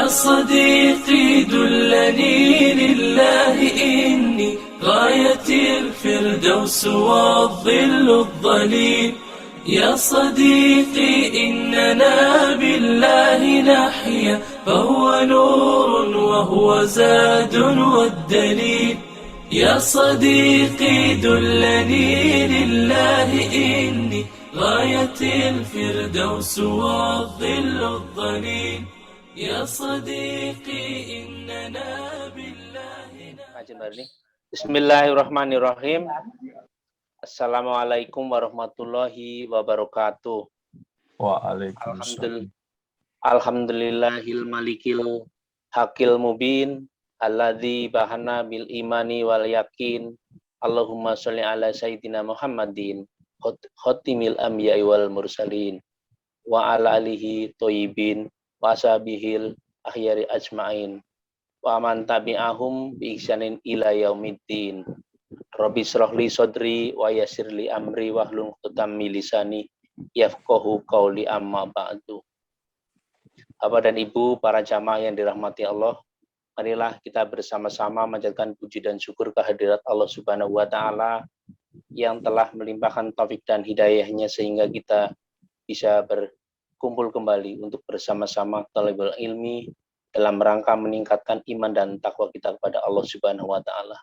يا صديقي دلني لله إني غاية الفردوس والظل الظليل. يا صديقي إننا بالله نحيا فهو نور وهو زاد والدليل. يا صديقي دلني لله إني غاية الفردوس والظل الظليل. يا صديقي إننا بالله Bismillahirrahmanirrahim. Assalamualaikum warahmatullahi wabarakatuh. Waalaikumsalam. Alhamdulillahil malikil hakil mubin alladzi bahana bil imani wal yakin. Allahumma sholli ala sayyidina Muhammadin khotimil anbiya'i wal mursalin wa ala alihi thayyibin wa ashabihil akhyari ajmain wa man tabi'ahum bi ihsanin ila yaumiddin. Rabbi shrahli sodri wa yassirli amri wahlul 'uqdatam min lisani yafqahu qauli amma ba'du. Bapak dan Ibu, para jamaah yang dirahmati Allah, marilah kita bersama-sama menjadikan puji dan syukur kehadirat Allah Subhanahu wa taala yang telah melimpahkan taufik dan hidayahnya sehingga kita bisa berkumpul kembali untuk bersama-sama talibul ilmi dalam rangka meningkatkan iman dan takwa kita kepada Allah Subhanahu wa taala.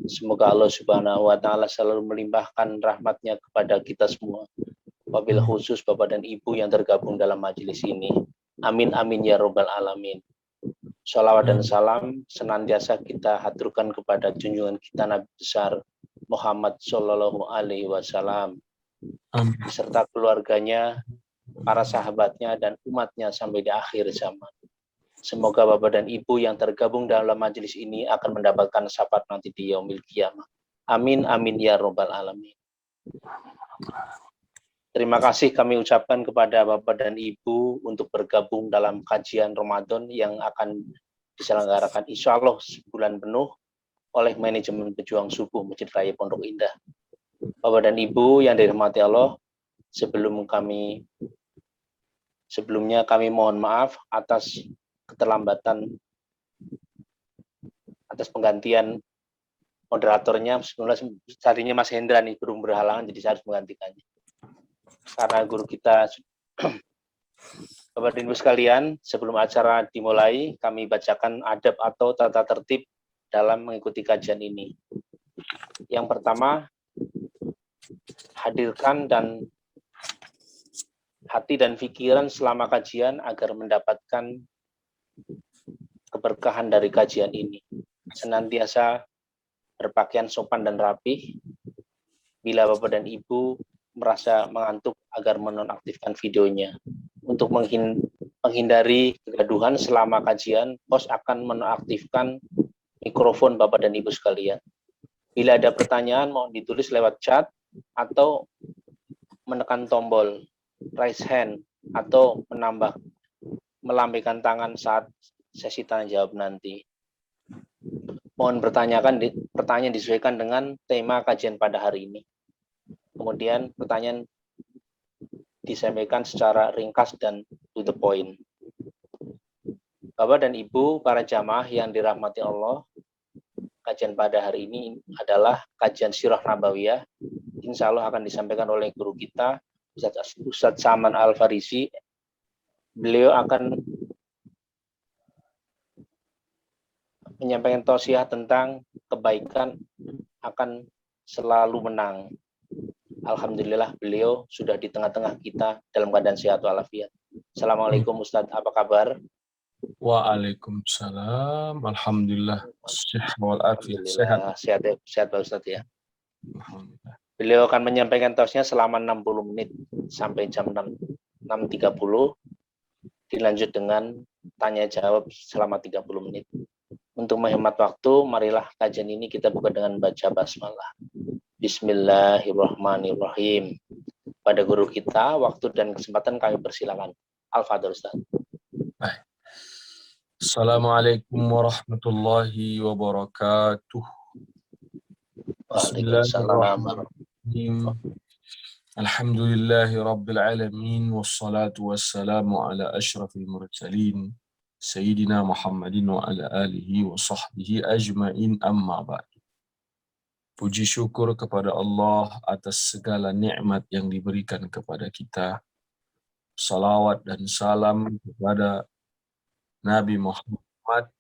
Semoga Allah Subhanahu wa taala selalu melimpahkan rahmatnya kepada kita semua. Wabil khusus Bapak dan Ibu yang tergabung dalam majelis ini. Amin amin ya robbal alamin. Shalawat dan salam senantiasa kita haturkan kepada junjungan kita Nabi besar Muhammad Shallallahu Alaihi Wasallam beserta keluarganya, para sahabatnya dan umatnya sampai di akhir zaman. Semoga Bapak dan Ibu yang tergabung dalam majelis ini akan mendapatkan syafaat nanti di yaumil qiyamah. Amin amin ya robbal alamin. Terima kasih kami ucapkan kepada Bapak dan Ibu untuk bergabung dalam kajian Ramadan yang akan diselenggarakan insya Allah sebulan penuh oleh manajemen Pejuang Subuh Masjid Raya Pondok Indah. Bapak dan Ibu yang dirahmati Allah, sebelumnya kami mohon maaf atas keterlambatan, atas penggantian moderatornya. Sebenarnya tadinya Mas Hendra nih belum berhalangan, jadi saya harus menggantikannya. Karena guru kita, Bapak dan Ibu sekalian, sebelum acara dimulai, kami bacakan adab atau tata tertib dalam mengikuti kajian ini. Yang pertama, hadirkan dan hati dan pikiran selama kajian agar mendapatkan keberkahan dari kajian ini. Senantiasa berpakaian sopan dan rapih. Bila Bapak dan Ibu merasa mengantuk agar menonaktifkan videonya. Untuk menghindari kegaduhan selama kajian, host akan menonaktifkan mikrofon Bapak dan Ibu sekalian. Bila ada pertanyaan, mohon ditulis lewat chat atau menekan tombol raise hand atau melambaikan tangan saat sesi tanya jawab nanti. Mohon pertanyaan disesuaikan dengan tema kajian pada hari ini. Kemudian pertanyaan disampaikan secara ringkas dan to the point. Bapak dan Ibu, para jamaah yang dirahmati Allah, kajian pada hari ini adalah kajian Sirah Nabawiyah. Insya Allah akan disampaikan oleh guru kita, Ustadz Saman Al-Farisi. Beliau akan menyampaikan tausiah tentang kebaikan akan selalu menang. Alhamdulillah beliau sudah di tengah-tengah kita dalam keadaan sehat walafiat. Assalamualaikum Ustadz, apa kabar? Waalaikumsalam. Alhamdulillah. Sehat walafiat. Sehat Pak Ustadz ya. Beliau akan menyampaikan tausiahnya selama 60 menit sampai jam 6.30. Dilanjut dengan tanya jawab selama 30 menit. Untuk menghemat waktu, marilah kajian ini kita buka dengan baca basmalah. Bismillahirrahmanirrahim. Pada guru kita, waktu dan kesempatan kami persilakan. Al-Fadhil Ustaz. Baik. Assalamualaikum warahmatullahi wabarakatuh. Bismillahirrahmanirrahim. Alhamdulillahi rabbil alamin. Wassalatu wassalamu ala ashrafil mursalin. Sayyidina Muhammadin wa ala alihi wa sahbihi ajma'in amma ba'd. Puji syukur kepada Allah atas segala nikmat yang diberikan kepada kita. Salawat dan salam kepada Nabi Muhammad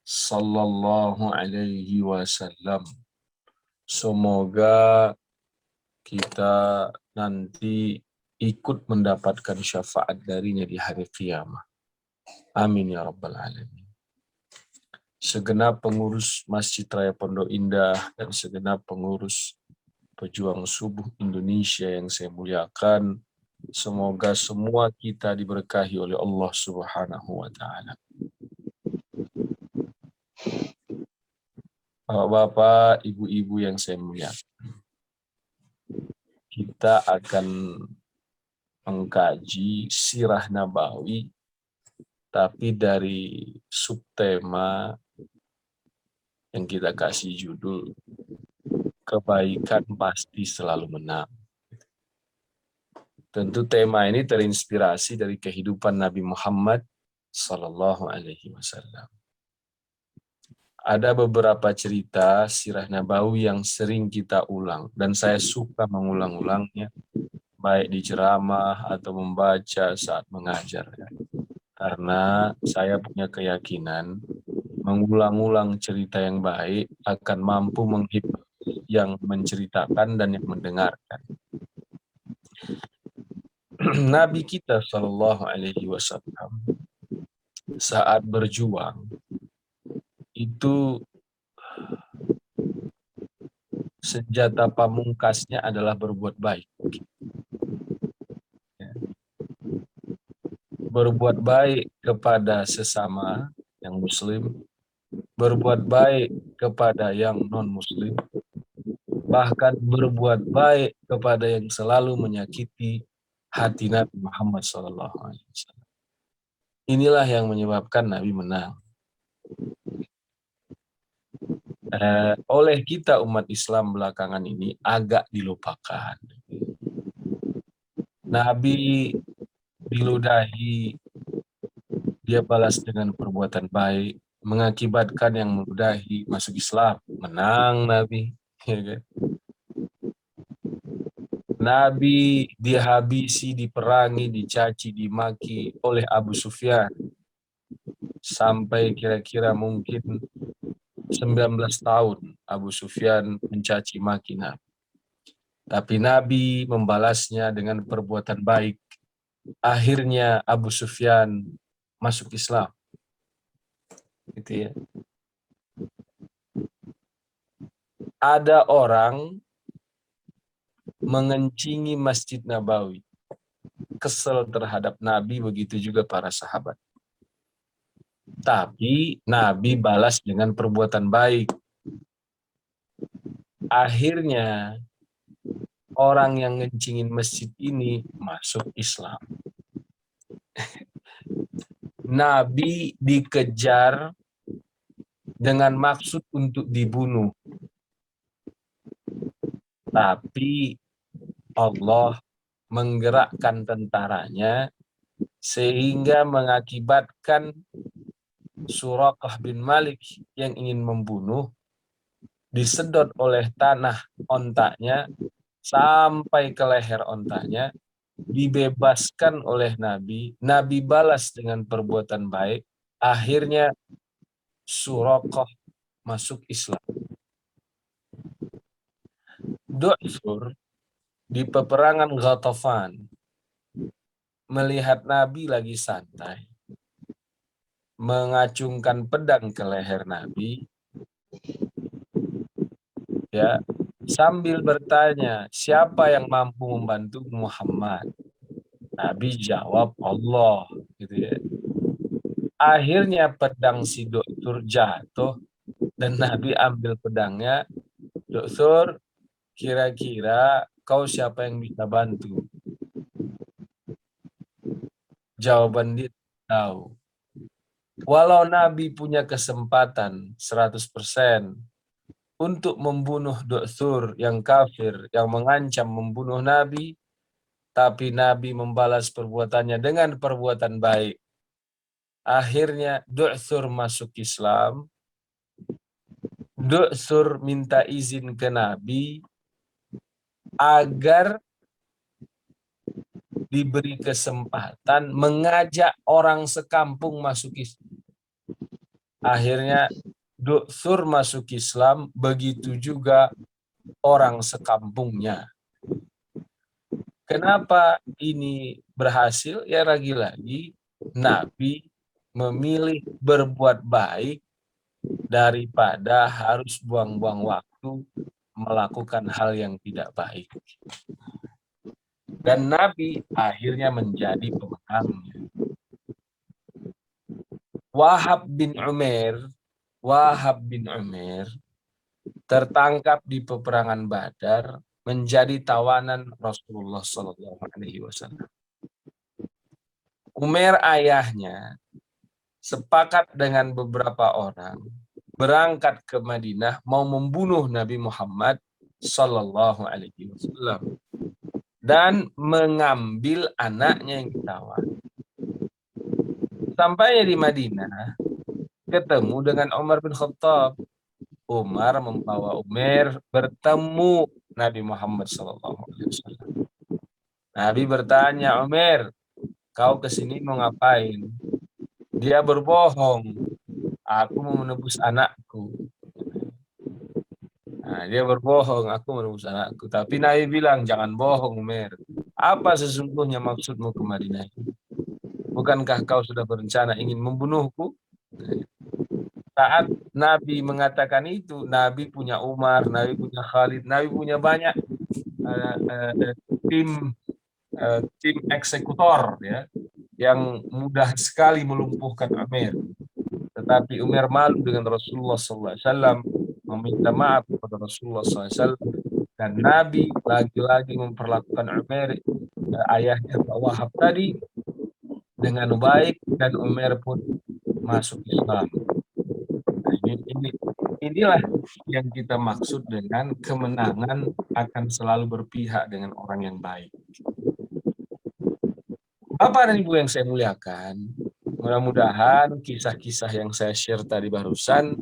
sallallahu alaihi wasallam. Semoga kita nanti ikut mendapatkan syafaat darinya di hari kiamat. Amin ya rabbal alamin. Segenap pengurus Masjid Raya Pondok Indah dan segenap pengurus Pejuang Subuh Indonesia yang saya muliakan, semoga semua kita diberkahi oleh Allah Subhanahu wa taala. Bapak-bapak, ibu-ibu yang saya muliakan, kita akan mengkaji sirah nabawi, tapi dari subtema yang kita kasih judul kebaikan pasti selalu menang. Tentu tema ini terinspirasi dari kehidupan Nabi Muhammad sallallahu alaihi wasallam. Ada beberapa cerita sirah nabawi yang sering kita ulang dan saya suka mengulang-ulangnya baik di ceramah atau membaca saat mengajar. Karena saya punya keyakinan mengulang-ulang cerita yang baik akan mampu menghibur yang menceritakan dan yang mendengarkan. Nabi kita Shallallahu Alaihi Wasallam saat berjuang itu senjata pamungkasnya adalah berbuat baik. Berbuat baik kepada sesama yang muslim, berbuat baik kepada yang non-muslim, bahkan berbuat baik kepada yang selalu menyakiti hati Nabi Muhammad SAW. Inilah yang menyebabkan Nabi menang. Oleh kita umat Islam belakangan ini agak dilupakan. Nabi diludahi, dia balas dengan perbuatan baik, mengakibatkan yang meludahi masuk Islam, menang Nabi. Ya kan? Nabi dihabisi, diperangi, dicaci, dimaki oleh Abu Sufyan sampai kira-kira mungkin 19 tahun Abu Sufyan mencaci maki Nabi. Tapi Nabi membalasnya dengan perbuatan baik. Akhirnya Abu Sufyan masuk Islam. Gitu ya. Ada orang mengencingi Masjid Nabawi. Kesel terhadap Nabi, begitu juga para sahabat. Tapi Nabi balas dengan perbuatan baik. Akhirnya orang yang ngencingin masjid ini masuk Islam. Nabi dikejar dengan maksud untuk dibunuh. Tapi Allah menggerakkan tentaranya sehingga mengakibatkan Suraqah bin Malik yang ingin membunuh disedot oleh tanah ontaknya sampai ke leher ontaknya, dibebaskan oleh Nabi. Nabi balas dengan perbuatan baik. Akhirnya Suraqah masuk Islam. Du'fur di peperangan Ghatafan melihat Nabi lagi santai, mengacungkan pedang ke leher Nabi, ya, sambil bertanya, siapa yang mampu membantu Muhammad? Nabi jawab, Allah, gitu ya. Akhirnya pedang si Du'fur jatuh dan Nabi ambil pedangnya. Du'fur, kira-kira kau siapa yang bisa bantu? Jawaban dia tahu. Walau Nabi punya kesempatan 100% untuk membunuh Du'fur yang kafir, yang mengancam membunuh Nabi, tapi Nabi membalas perbuatannya dengan perbuatan baik. Akhirnya Du'tsur masuk Islam. Du'tsur minta izin ke Nabi agar diberi kesempatan mengajak orang sekampung masuk Islam. Akhirnya Du'tsur masuk Islam, begitu juga orang sekampungnya. Kenapa ini berhasil? Ya lagi-lagi Nabi memilih berbuat baik daripada harus buang-buang waktu melakukan hal yang tidak baik. Dan Nabi akhirnya menjadi pemenangnya. Wahab bin Umair tertangkap di peperangan Badar, menjadi tawanan Rasulullah SAW. Umair ayahnya sepakat dengan beberapa orang berangkat ke Madinah mau membunuh Nabi Muhammad SAW dan mengambil anaknya yang ditawan. Sampainya di Madinah, ketemu dengan Umar bin Khattab. Umar membawa Umair bertemu Nabi Muhammad SAW. Nabi bertanya, Umair, kau kesini mau ngapain? Dia berbohong. Aku mau menebus anakku. Nah, dia berbohong, aku menebus anakku. Tapi Nabi bilang, jangan bohong, Umair. Apa sesungguhnya maksudmu ke Madinah? Bukankah kau sudah berencana ingin membunuhku? Saat Nabi mengatakan itu, Nabi punya Umar, Nabi punya Khalid, Nabi punya banyak tim eksekutor ya, yang mudah sekali melumpuhkan Umair. Tetapi Umar malu dengan Rasulullah SAW, meminta maaf kepada Rasulullah SAW, dan Nabi lagi-lagi memperlakukan Umair, ayahnya Pak Wahab tadi, dengan baik, dan Umar pun masuk Islam. Inilah yang kita maksud dengan kemenangan akan selalu berpihak dengan orang yang baik. Bapak dan Ibu yang saya muliakan, mudah-mudahan kisah-kisah yang saya share tadi barusan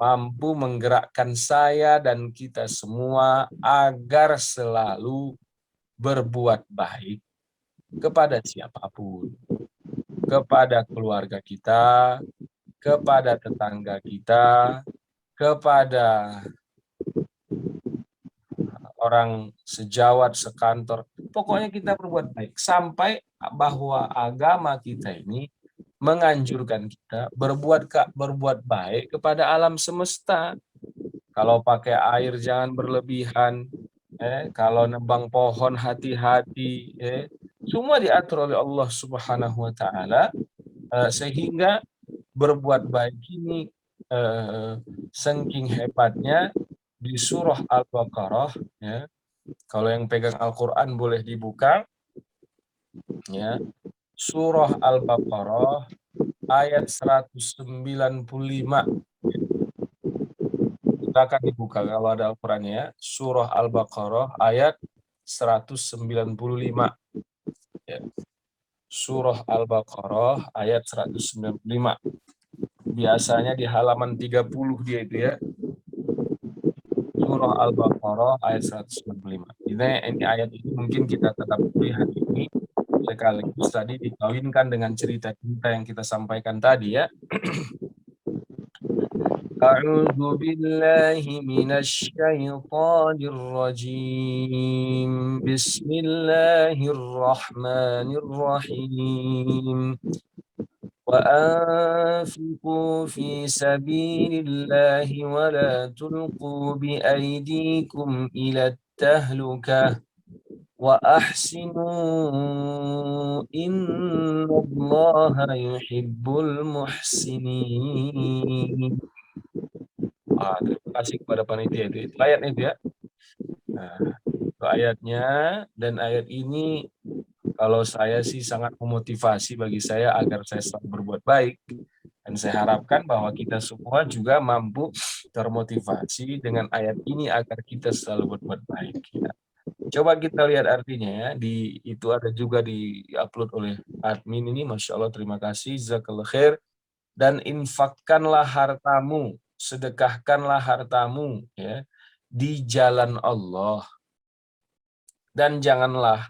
mampu menggerakkan saya dan kita semua agar selalu berbuat baik kepada siapapun, kepada keluarga kita, kepada tetangga kita, kepada orang sejawat, sekantor. Pokoknya kita berbuat baik. Sampai bahwa agama kita ini menganjurkan kita berbuat baik kepada alam semesta. Kalau pakai air jangan berlebihan. Kalau nebang pohon hati-hati. Semua diatur oleh Allah Subhanahu wa Ta'ala, sehingga berbuat baik ini saking hebatnya di surah Al-Baqarah ya. Kalau yang pegang Al-Qur'an boleh dibuka ya. Surah Al-Baqarah ayat 195. Silakan dibuka kalau ada Al-Qur'annya ya. Surah Al-Baqarah ayat 195. Ya. Surah Al-Baqarah ayat 195. Biasanya di halaman 30 dia itu ya. Surah Al-Baqarah ayat 195. Ini ayat ini mungkin kita tetap lihat ini sekaligus tadi dikawinkan dengan cerita-cerita yang kita sampaikan tadi ya. A'udzu billahi minasy syaithanir rajim. Bismillahirrahmanirrahim. وأنفقوا في سبيل الله ولا تلقوا بأيديكم إلى التهلكة وأحسنوا إن الله يحب المحسنين. Terima kasih kepada panitia itu ayatnya itu ya. Nah, itu ayatnya, dan ayat ini kalau saya sih sangat memotivasi bagi saya agar saya selalu berbuat baik. Dan saya harapkan bahwa kita semua juga mampu termotivasi dengan ayat ini agar kita selalu berbuat baik. Ya. Coba kita lihat artinya ya, itu ada juga di-upload oleh admin ini, Masya Allah, terima kasih, jazakallah khair. Dan infakkanlah hartamu, sedekahkanlah hartamu ya di jalan Allah, dan janganlah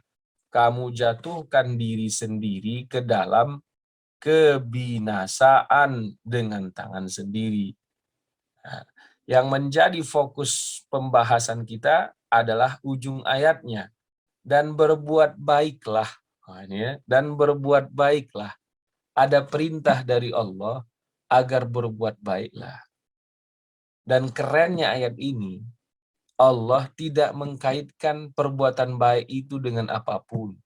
kamu jatuhkan diri sendiri ke dalam kebinasaan dengan tangan sendiri. Nah, yang menjadi fokus pembahasan kita adalah ujung ayatnya, dan berbuat baiklah. Nah, ini ya, dan berbuat baiklah. Ada perintah dari Allah agar berbuat baiklah. Dan kerennya ayat ini, Allah tidak mengkaitkan perbuatan baik itu dengan apapun.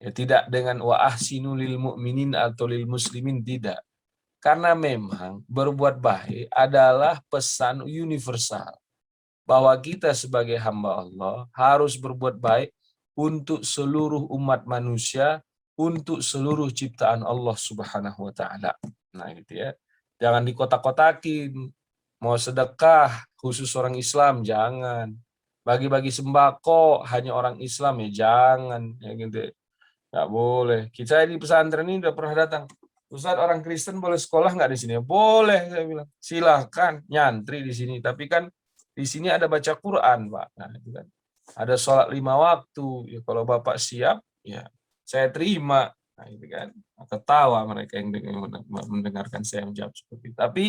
Ya, tidak dengan wa ahsinu lil mu'minin atau lil muslimin, tidak. Karena memang berbuat baik adalah pesan universal, bahwa kita sebagai hamba Allah harus berbuat baik untuk seluruh umat manusia, untuk seluruh ciptaan Allah Subhanahu wa taala. Nah, gitu ya. Jangan dikotak-kotakin. Mau sedekah khusus orang Islam, jangan. Bagi-bagi sembako hanya orang Islam, ya jangan, ya gitu. Nggak boleh. Kita di pesantren ini udah pernah datang. Ustadz, orang Kristen boleh sekolah nggak di sini? Boleh, saya bilang. Silahkan nyantri di sini. Tapi kan di sini ada baca Quran, Pak. Nah, itu kan. Ada sholat 5 waktu. Ya, kalau Bapak siap, ya saya terima. Nah, itu kan. Ketawa mereka yang mendengarkan saya menjawab seperti itu. Tapi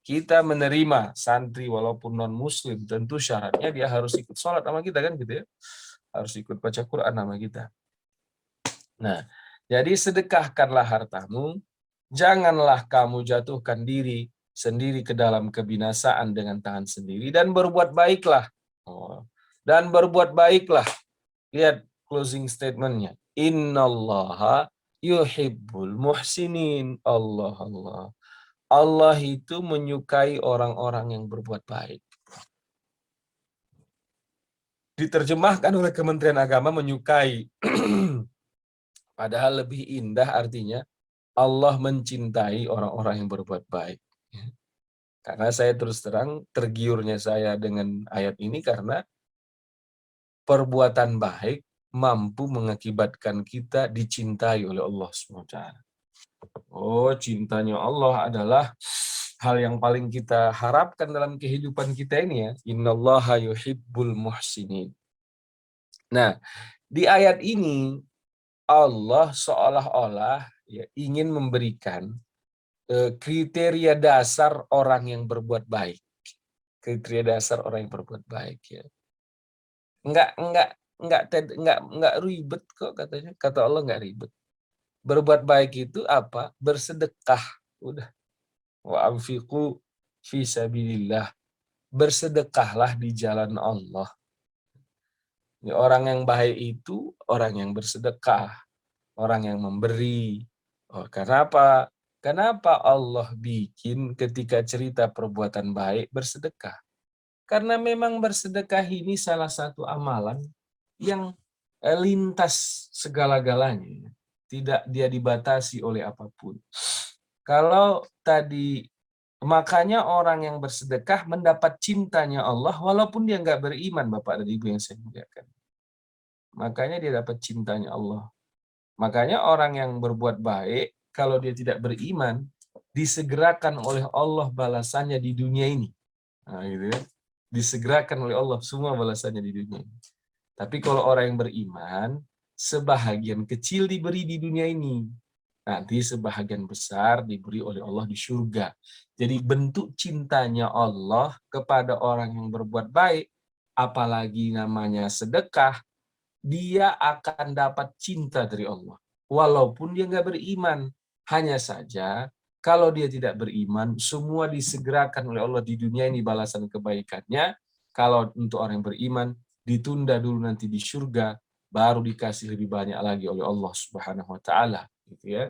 kita menerima santri walaupun non-muslim, tentu syaratnya dia harus ikut sholat sama kita kan gitu ya. Harus ikut baca Quran sama kita. Nah, jadi sedekahkanlah hartamu, janganlah kamu jatuhkan diri sendiri ke dalam kebinasaan dengan tangan sendiri, dan berbuat baiklah. Oh, dan berbuat baiklah. Lihat closing statementnya. Innallaha yuhibbul muhsinin. Allah. Allah itu menyukai orang-orang yang berbuat baik. Diterjemahkan oleh Kementerian Agama menyukai. Padahal lebih indah artinya Allah mencintai orang-orang yang berbuat baik. Karena saya terus terang tergiurnya saya dengan ayat ini karena perbuatan baik mampu mengakibatkan kita dicintai oleh Allah SWT. Oh, cintanya Allah adalah hal yang paling kita harapkan dalam kehidupan kita ini ya. Innallaha yuhibbul muhsinin. Nah, di ayat ini Allah seolah-olah ya, ingin memberikan kriteria dasar orang yang berbuat baik. Kriteria dasar orang yang berbuat baik ya. Enggak ribet kok katanya. Kata Allah enggak ribet. Berbuat baik itu apa? Bersedekah. Udah. Wa anfiqu fi sabilillah. Bersedekahlah di jalan Allah. Ya, orang yang baik itu orang yang bersedekah, orang yang memberi. Oh, kenapa? Kenapa Allah bikin ketika cerita perbuatan baik bersedekah? Karena memang bersedekah ini salah satu amalan yang lintas segala-galanya. Tidak dia dibatasi oleh apapun. Kalau tadi, makanya orang yang bersedekah mendapat cintanya Allah walaupun dia nggak beriman, Bapak dan Ibu yang saya muliakan. Makanya dia dapat cintanya Allah. Makanya orang yang berbuat baik, kalau dia tidak beriman, disegerakan oleh Allah balasannya di dunia ini. Nah, gitu ya. Disegerakan oleh Allah semua balasannya di dunia ini. Tapi kalau orang yang beriman, sebahagian kecil diberi di dunia ini. Nanti sebahagian besar diberi oleh Allah di surga. Jadi bentuk cintanya Allah kepada orang yang berbuat baik, apalagi namanya sedekah, dia akan dapat cinta dari Allah. Walaupun dia nggak beriman. Hanya saja, kalau dia tidak beriman, semua disegerakan oleh Allah di dunia ini balasan kebaikannya. Kalau untuk orang yang beriman, ditunda dulu nanti di surga, baru dikasih lebih banyak lagi oleh Allah Subhanahu wa taala, gitu ya.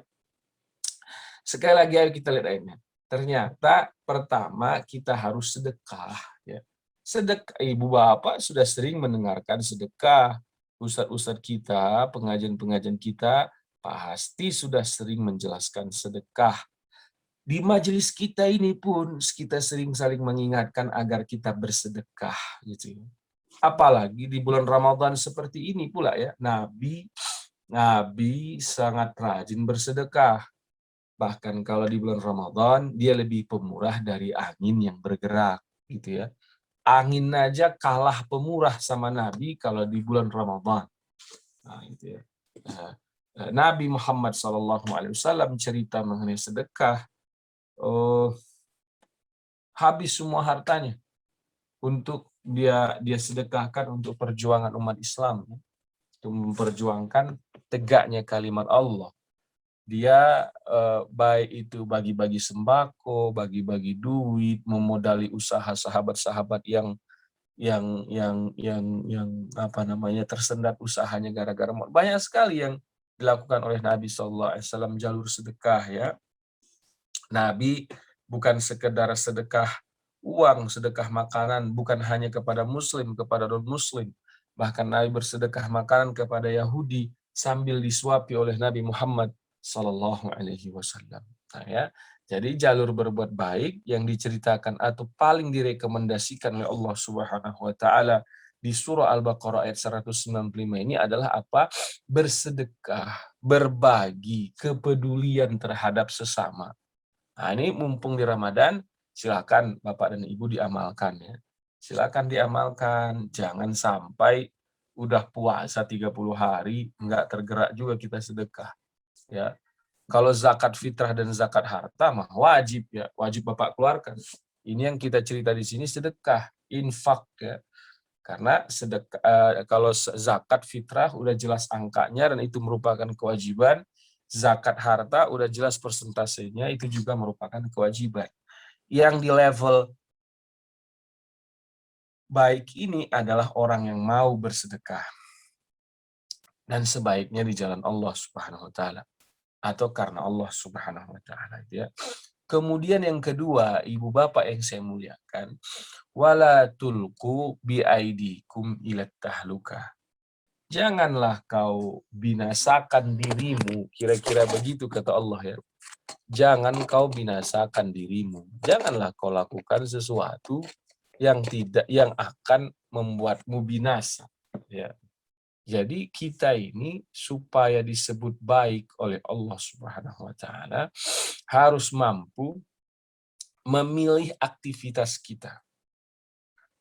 Sekali lagi ayo kita lihat ayatnya. Ternyata pertama kita harus sedekah ya. Sedekah, ibu bapak sudah sering mendengarkan sedekah. Ustadz-ustadz kita, pengajian-pengajian kita pasti sudah sering menjelaskan sedekah. Di majelis kita ini pun kita sering saling mengingatkan agar kita bersedekah gitu. Apalagi di bulan Ramadan seperti ini pula ya, Nabi sangat rajin bersedekah. Bahkan kalau di bulan Ramadan dia lebih pemurah dari angin yang bergerak gitu ya. Angin aja kalah pemurah sama Nabi kalau di bulan Ramadan. Nah, gitu ya. Nabi Muhammad SAW cerita mengenai sedekah, habis semua hartanya untuk dia sedekahkan untuk perjuangan umat Islam, untuk memperjuangkan tegaknya kalimat Allah. Dia baik itu bagi-bagi sembako, bagi-bagi duit, memodali usaha sahabat-sahabat yang apa namanya tersendat usahanya gara-gara banyak sekali yang dilakukan oleh Nabi SAW jalur sedekah ya. Nabi bukan sekedar sedekah uang, sedekah makanan, bukan hanya kepada muslim, kepada non-muslim. Bahkan Nabi bersedekah makanan kepada Yahudi sambil disuapi oleh Nabi Muhammad Sallallahu Alaihi Wasallam. Nah, ya. Jadi jalur berbuat baik yang diceritakan atau paling direkomendasikan oleh Allah Subhanahu Wa Taala di surah Al-Baqarah ayat 195 ini adalah apa? Bersedekah, berbagi, kepedulian terhadap sesama. Nah, ini mumpung di Ramadan, silakan Bapak dan Ibu diamalkan ya. Silakan diamalkan, jangan sampai udah puasa 30 hari nggak tergerak juga kita sedekah ya. Kalau zakat fitrah dan zakat harta mah wajib ya, wajib Bapak keluarkan. Ini yang kita cerita di sini sedekah, infak ya. Karena sedekah, kalau zakat fitrah udah jelas angkanya dan itu merupakan kewajiban. Zakat harta udah jelas persentasenya, itu juga merupakan kewajiban. Yang di level baik ini adalah orang yang mau bersedekah. Dan sebaiknya di jalan Allah Subhanahu wa taala atau karena Allah Subhanahu wa taala ya. Kemudian yang kedua, Ibu Bapak yang saya muliakan, wala tulqu biaidikum ila tahlukah. Janganlah kau binasakan dirimu, kira-kira begitu kata Allah ya. Jangan kau binasakan dirimu. Janganlah kau lakukan sesuatu yang akan membuatmu binasa ya. Jadi kita ini supaya disebut baik oleh Allah Subhanahu wa taala harus mampu memilih aktivitas kita.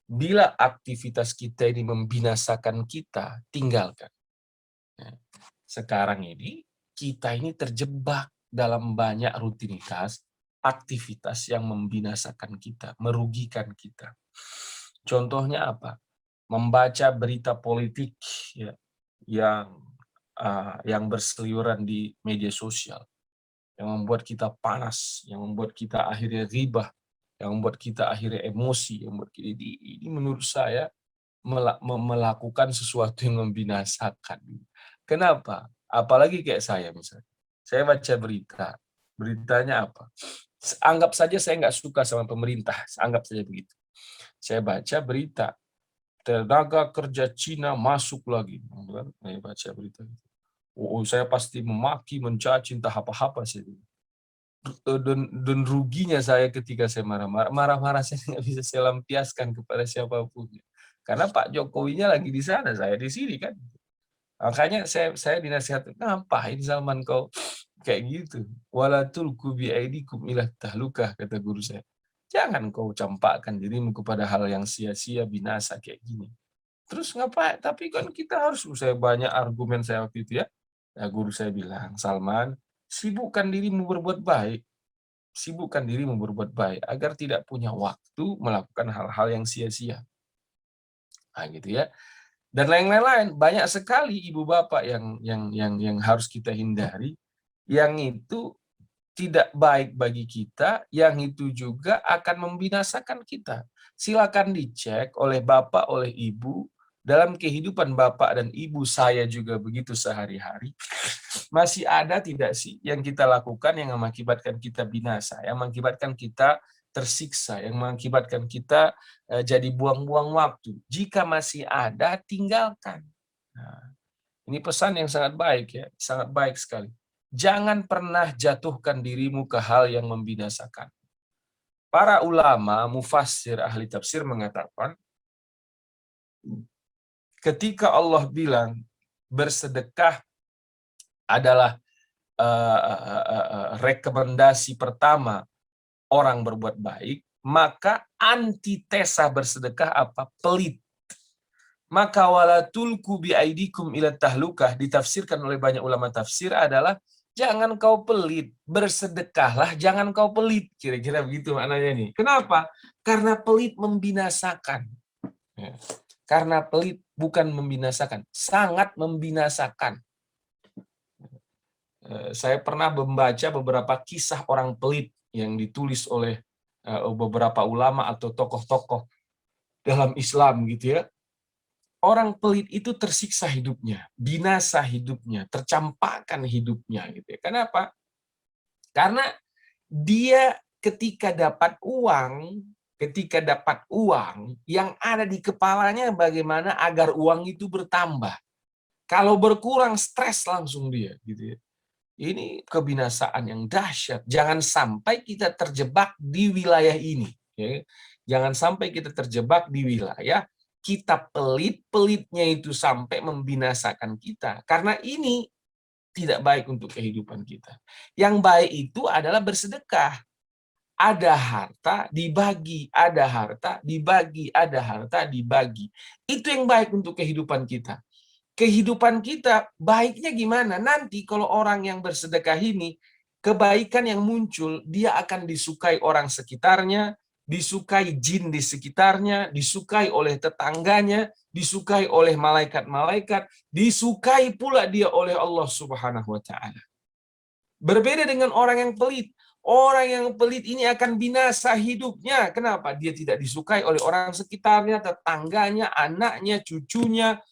Bila aktivitas kita ini membinasakan kita, tinggalkan. Sekarang ini kita ini terjebak dalam banyak rutinitas, aktivitas yang membinasakan kita, merugikan kita. Contohnya apa? Membaca berita politik ya, yang berseliweran di media sosial, yang membuat kita panas, yang membuat kita akhirnya ribah, yang membuat kita akhirnya emosi, yang membuat kita, ini menurut saya melakukan sesuatu yang membinasakan. Kenapa? Apalagi kayak saya misalnya. Saya baca beritanya apa? Anggap saja saya nggak suka sama pemerintah, anggap saja begitu. Saya baca berita, tenaga kerja Cina masuk lagi. Saya baca berita itu. Saya pasti memaki, mencaci, entah apa-apa sih. Dan ruginya saya ketika saya marah-marah saya nggak bisa saya lampiaskan kepada siapapun. Karena Pak Jokowinya lagi di sana, saya di sini kan. Makanya saya dinasihatkan, ngapain Salman kau kayak gitu? Wala tulqu biaidikum ila tahlukah, kata guru saya. Jangan kau campakkan dirimu kepada hal yang sia-sia, binasa kayak gini. Terus ngapain? Tapi kan kita harus, saya banyak argumen saya waktu itu ya. Ya guru saya bilang, Salman, sibukkan dirimu berbuat baik. Sibukkan dirimu berbuat baik agar tidak punya waktu melakukan hal-hal yang sia-sia. Nah, gitu ya. Dan lain-lain, banyak sekali ibu bapak yang harus kita hindari, yang itu tidak baik bagi kita, yang itu juga akan membinasakan kita. Silakan dicek oleh bapak, oleh ibu, dalam kehidupan bapak dan ibu saya juga begitu sehari-hari. Masih ada tidak sih yang kita lakukan yang mengakibatkan kita binasa, yang mengakibatkan kita tersiksa, yang mengakibatkan kita jadi buang-buang waktu. Jika masih ada, tinggalkan. Nah, ini pesan yang sangat baik ya, sangat baik sekali. Jangan pernah jatuhkan dirimu ke hal yang membinasakan. Para ulama, mufassir, ahli tafsir mengatakan, ketika Allah bilang bersedekah adalah rekomendasi pertama orang berbuat baik, maka antitesa bersedekah apa? Pelit. Maka wala tulku biaidikum ila tahlukah ditafsirkan oleh banyak ulama tafsir adalah jangan kau pelit, bersedekahlah, jangan kau pelit. Kira-kira begitu maknanya nih. Kenapa? Karena pelit membinasakan. Ya. Karena pelit bukan membinasakan, sangat membinasakan. Saya pernah membaca beberapa kisah orang pelit yang ditulis oleh beberapa ulama atau tokoh-tokoh dalam Islam gitu ya. Orang pelit itu tersiksa hidupnya, binasa hidupnya, tercampakkan hidupnya gitu ya. Kenapa? Karena dia ketika dapat uang yang ada di kepalanya bagaimana agar uang itu bertambah. Kalau berkurang stres langsung dia gitu ya. Ini kebinasaan yang dahsyat. Jangan sampai kita terjebak di wilayah ini. Ya. Jangan sampai kita terjebak di wilayah kita pelit-pelitnya itu sampai membinasakan kita. Karena ini tidak baik untuk kehidupan kita. Yang baik itu adalah bersedekah. Ada harta dibagi, ada harta dibagi, ada harta dibagi. Itu yang baik untuk kehidupan kita. Kehidupan kita baiknya gimana? Nanti kalau orang yang bersedekah ini, kebaikan yang muncul, dia akan disukai orang sekitarnya, disukai jin di sekitarnya, disukai oleh tetangganya, disukai oleh malaikat-malaikat, disukai pula dia oleh Allah Subhanahu wa Ta'ala. Berbeda dengan orang yang pelit. Orang yang pelit ini akan binasa hidupnya. Kenapa? Dia tidak disukai oleh orang sekitarnya, tetangganya, anaknya, cucunya,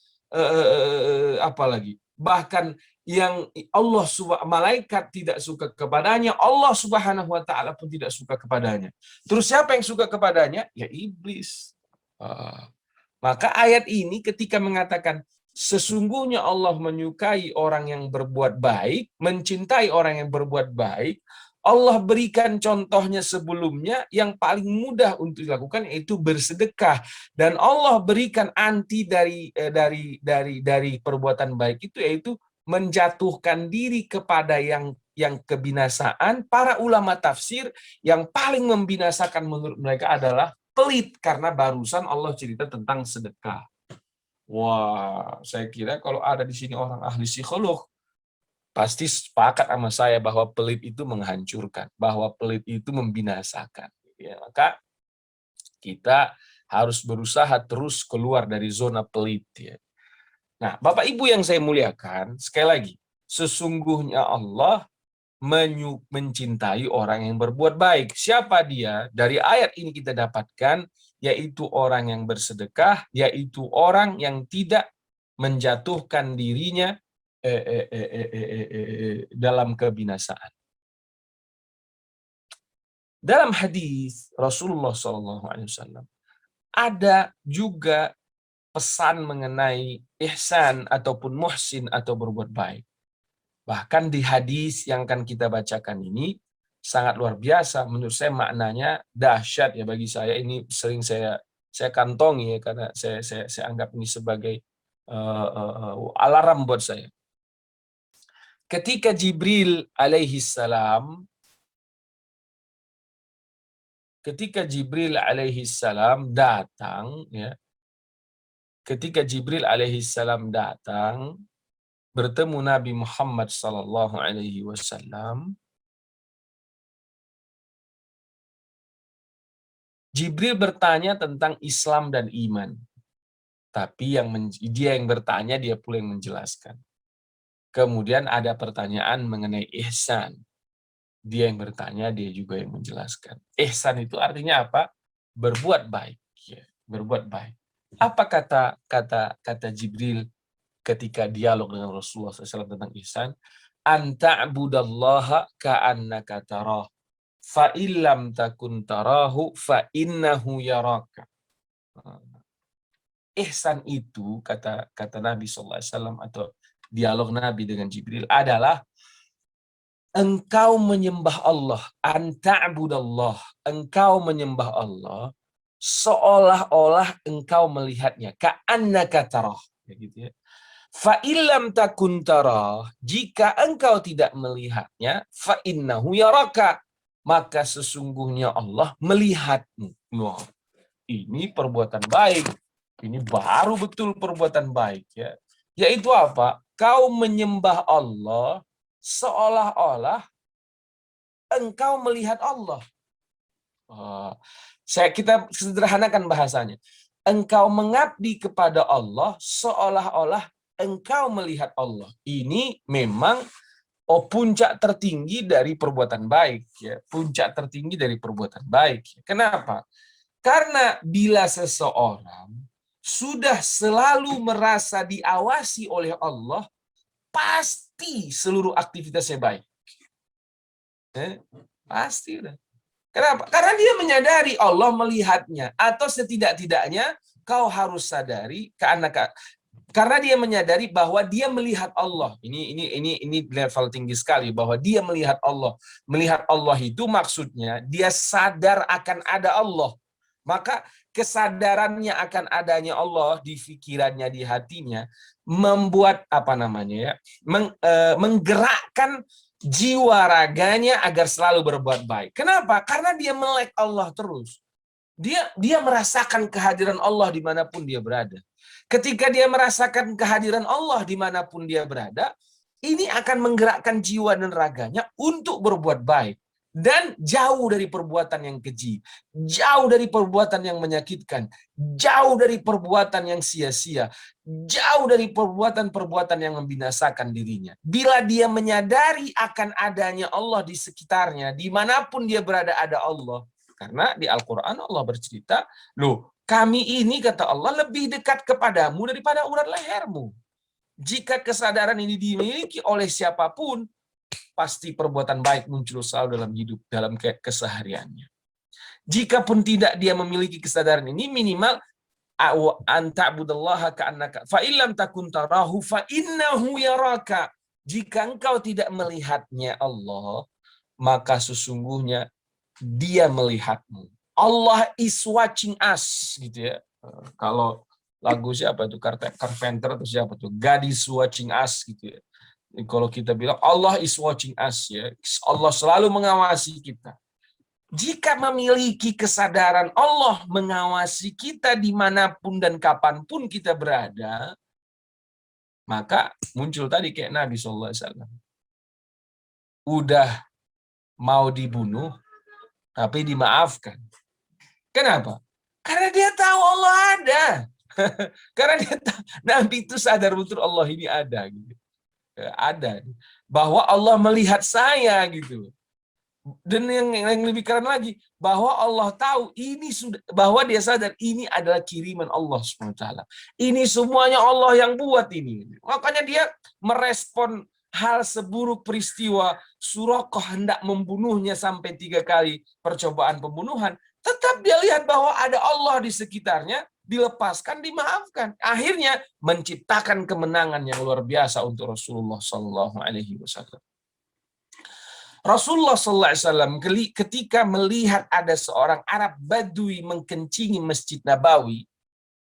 apalagi bahkan yang Allah malaikat tidak suka kepadanya, Allah Subhanahu wa Ta'ala pun tidak suka kepadanya. Terus siapa yang suka kepadanya? Ya iblis. Maka ayat ini ketika mengatakan sesungguhnya Allah menyukai orang yang berbuat baik, mencintai orang yang berbuat baik, Allah berikan contohnya sebelumnya yang paling mudah untuk dilakukan yaitu bersedekah, dan Allah berikan anti dari perbuatan baik itu yaitu menjatuhkan diri kepada yang kebinasaan. Para ulama tafsir yang paling membinasakan menurut mereka adalah pelit, karena barusan Allah cerita tentang sedekah. Wah, saya kira kalau ada di sini orang ahli psikolog pasti sepakat sama saya bahwa pelit itu menghancurkan, bahwa pelit itu membinasakan. Ya, maka kita harus berusaha terus keluar dari zona pelit. Ya. Nah, Bapak Ibu yang saya muliakan, sekali lagi, sesungguhnya Allah mencintai orang yang berbuat baik. Siapa dia? Dari ayat ini kita dapatkan, yaitu orang yang bersedekah, yaitu orang yang tidak menjatuhkan dirinya dalam kebinasaan. Dalam hadis Rasulullah SAW ada juga pesan mengenai ihsan ataupun muhsin atau berbuat baik. Bahkan di hadis yang akan kita bacakan ini sangat luar biasa. Menurut saya maknanya dahsyat ya bagi saya. Ini sering saya kantongi ya, karena saya anggap ini sebagai alarm buat saya. Ketika Jibril alaihissalam datang, ya, ketika Jibril alaihissalam datang bertemu Nabi Muhammad sallallahu alaihi wasallam, Jibril bertanya tentang Islam dan iman. Tapi dia yang bertanya, dia pula yang menjelaskan. Kemudian ada pertanyaan mengenai ihsan. Dia yang bertanya, dia juga yang menjelaskan. Ihsan itu artinya apa? Berbuat baik. Ya, berbuat baik. Apa kata Jibril ketika dialog dengan Rasulullah SAW tentang ihsan? Anta'budallaha ka'annaka tarah. Fa illam takun tarahu fa innahu yaraka. Ihsan itu kata Nabi SAW atau dialog Nabi dengan Jibril adalah engkau menyembah Allah, anta'budallah, engkau menyembah Allah seolah-olah engkau melihatnya, ka'annaka tarah, ya gitu ya. Fa illam takun tara, jika engkau tidak melihatnya, fa innahu yaraka, maka sesungguhnya Allah melihatmu. Wah, ini perbuatan baik. Ini baru betul perbuatan baik ya. Yaitu apa? Kau menyembah Allah seolah-olah engkau melihat Allah. Kita sederhanakan bahasanya. Engkau mengabdi kepada Allah seolah-olah engkau melihat Allah. Ini memang puncak tertinggi dari perbuatan baik ya. Puncak tertinggi dari perbuatan baik. Kenapa? Karena bila seseorang sudah selalu merasa diawasi oleh Allah, pasti seluruh aktivitasnya baik. Pasti udah. Kenapa? Karena dia menyadari Allah melihatnya, atau setidak-tidaknya kau harus sadari karena dia menyadari bahwa dia melihat Allah. Ini level tinggi sekali, bahwa dia melihat Allah. Melihat Allah itu maksudnya dia sadar akan ada Allah. Maka kesadarannya akan adanya Allah di pikirannya, di hatinya, membuat menggerakkan jiwa raganya agar selalu berbuat baik. Kenapa? Karena dia melek Allah terus. Dia merasakan kehadiran Allah dimanapun dia berada. Ketika dia merasakan kehadiran Allah dimanapun dia berada, ini akan menggerakkan jiwa dan raganya untuk berbuat baik. Dan jauh dari perbuatan yang keji, jauh dari perbuatan yang menyakitkan, jauh dari perbuatan yang sia-sia, jauh dari perbuatan-perbuatan yang membinasakan dirinya. Bila dia menyadari akan adanya Allah di sekitarnya, dimanapun dia berada ada Allah. Karena di Al-Quran Allah bercerita, loh, kami ini, kata Allah, lebih dekat kepadamu daripada urat lehermu. Jika kesadaran ini dimiliki oleh siapapun, pasti perbuatan baik muncul selalu dalam hidup, dalam kesehariannya. Jikapun tidak dia memiliki kesadaran ini, minimal anta'budallaha ka'annaka fa illam takun tarahu fa innahu yaraka. Jika engkau tidak melihatnya Allah, maka sesungguhnya dia melihatmu. Allah is watching us, gitu ya. Kalau lagu siapa itu, Carpenter atau siapa tuh, God is watching us, gitu ya. Kalau kita bilang Allah is watching us, ya, Allah selalu mengawasi kita. Jika memiliki kesadaran Allah mengawasi kita dimanapun dan kapanpun kita berada, maka muncul tadi kayak Nabi SAW. Udah mau dibunuh, tapi dimaafkan. Kenapa? Karena dia tahu Allah ada. Karena dia tahu, Nabi itu sadar betul Allah ini ada, gitu. Ada, bahwa Allah melihat saya, gitu. Dan yang lebih keren lagi, bahwa Allah tahu ini sudah, bahwa dia sadar ini adalah kiriman Allah SWT. Ini semuanya Allah yang buat ini. Makanya dia merespon hal seburuk peristiwa Suraqah hendak membunuhnya sampai 3 kali percobaan pembunuhan. Tetap dia lihat bahwa ada Allah di sekitarnya, dilepaskan, dimaafkan. Akhirnya menciptakan kemenangan yang luar biasa untuk Rasulullah SAW. Rasulullah SAW ketika melihat ada seorang Arab Badui mengkencingi Masjid Nabawi,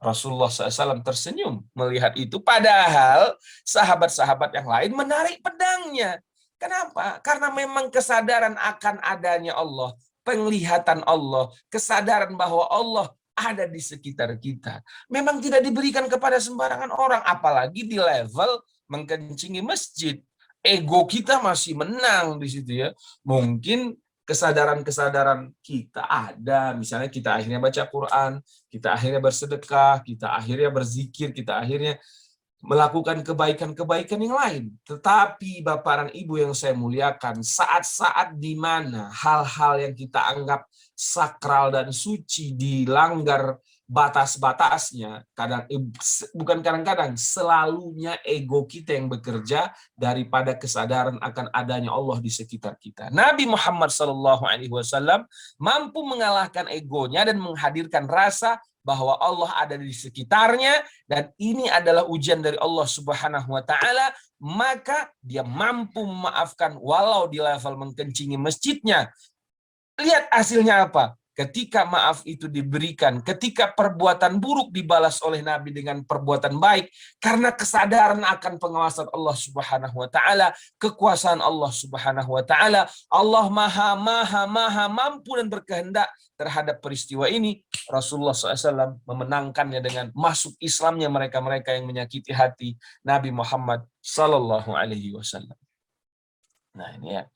Rasulullah SAW tersenyum melihat itu. Padahal sahabat-sahabat yang lain menarik pedangnya. Kenapa? Karena memang kesadaran akan adanya Allah, penglihatan Allah, kesadaran bahwa Allah ada di sekitar kita, memang tidak diberikan kepada sembarangan orang, apalagi di level mengkencingi masjid. Ego kita masih menang di situ, ya. Mungkin kesadaran-kesadaran kita ada, misalnya kita akhirnya baca Quran, kita akhirnya bersedekah, kita akhirnya berzikir, kita akhirnya melakukan kebaikan-kebaikan yang lain. Tetapi Bapak dan Ibu yang saya muliakan, saat-saat di mana hal-hal yang kita anggap sakral dan suci dilanggar batas-batasnya, kadang-kadang selalunya ego kita yang bekerja daripada kesadaran akan adanya Allah di sekitar kita. Nabi Muhammad SAW mampu mengalahkan egonya dan menghadirkan rasa bahwa Allah ada di sekitarnya, dan ini adalah ujian dari Allah Subhanahu wa taala, maka dia mampu memaafkan walau di level mengkencingi masjidnya. Lihat hasilnya apa? ketika maaf itu diberikan, ketika perbuatan buruk dibalas oleh Nabi dengan perbuatan baik, karena kesadaran akan pengawasan Allah Subhanahu wa taala, kekuasaan Allah Subhanahu wa taala. Allah maha mampu dan berkehendak terhadap peristiwa ini. Rasulullah SAW memenangkannya dengan masuk Islamnya mereka-mereka yang menyakiti hati Nabi Muhammad Sallallahu Alaihi Wasallam. Nah ini ya,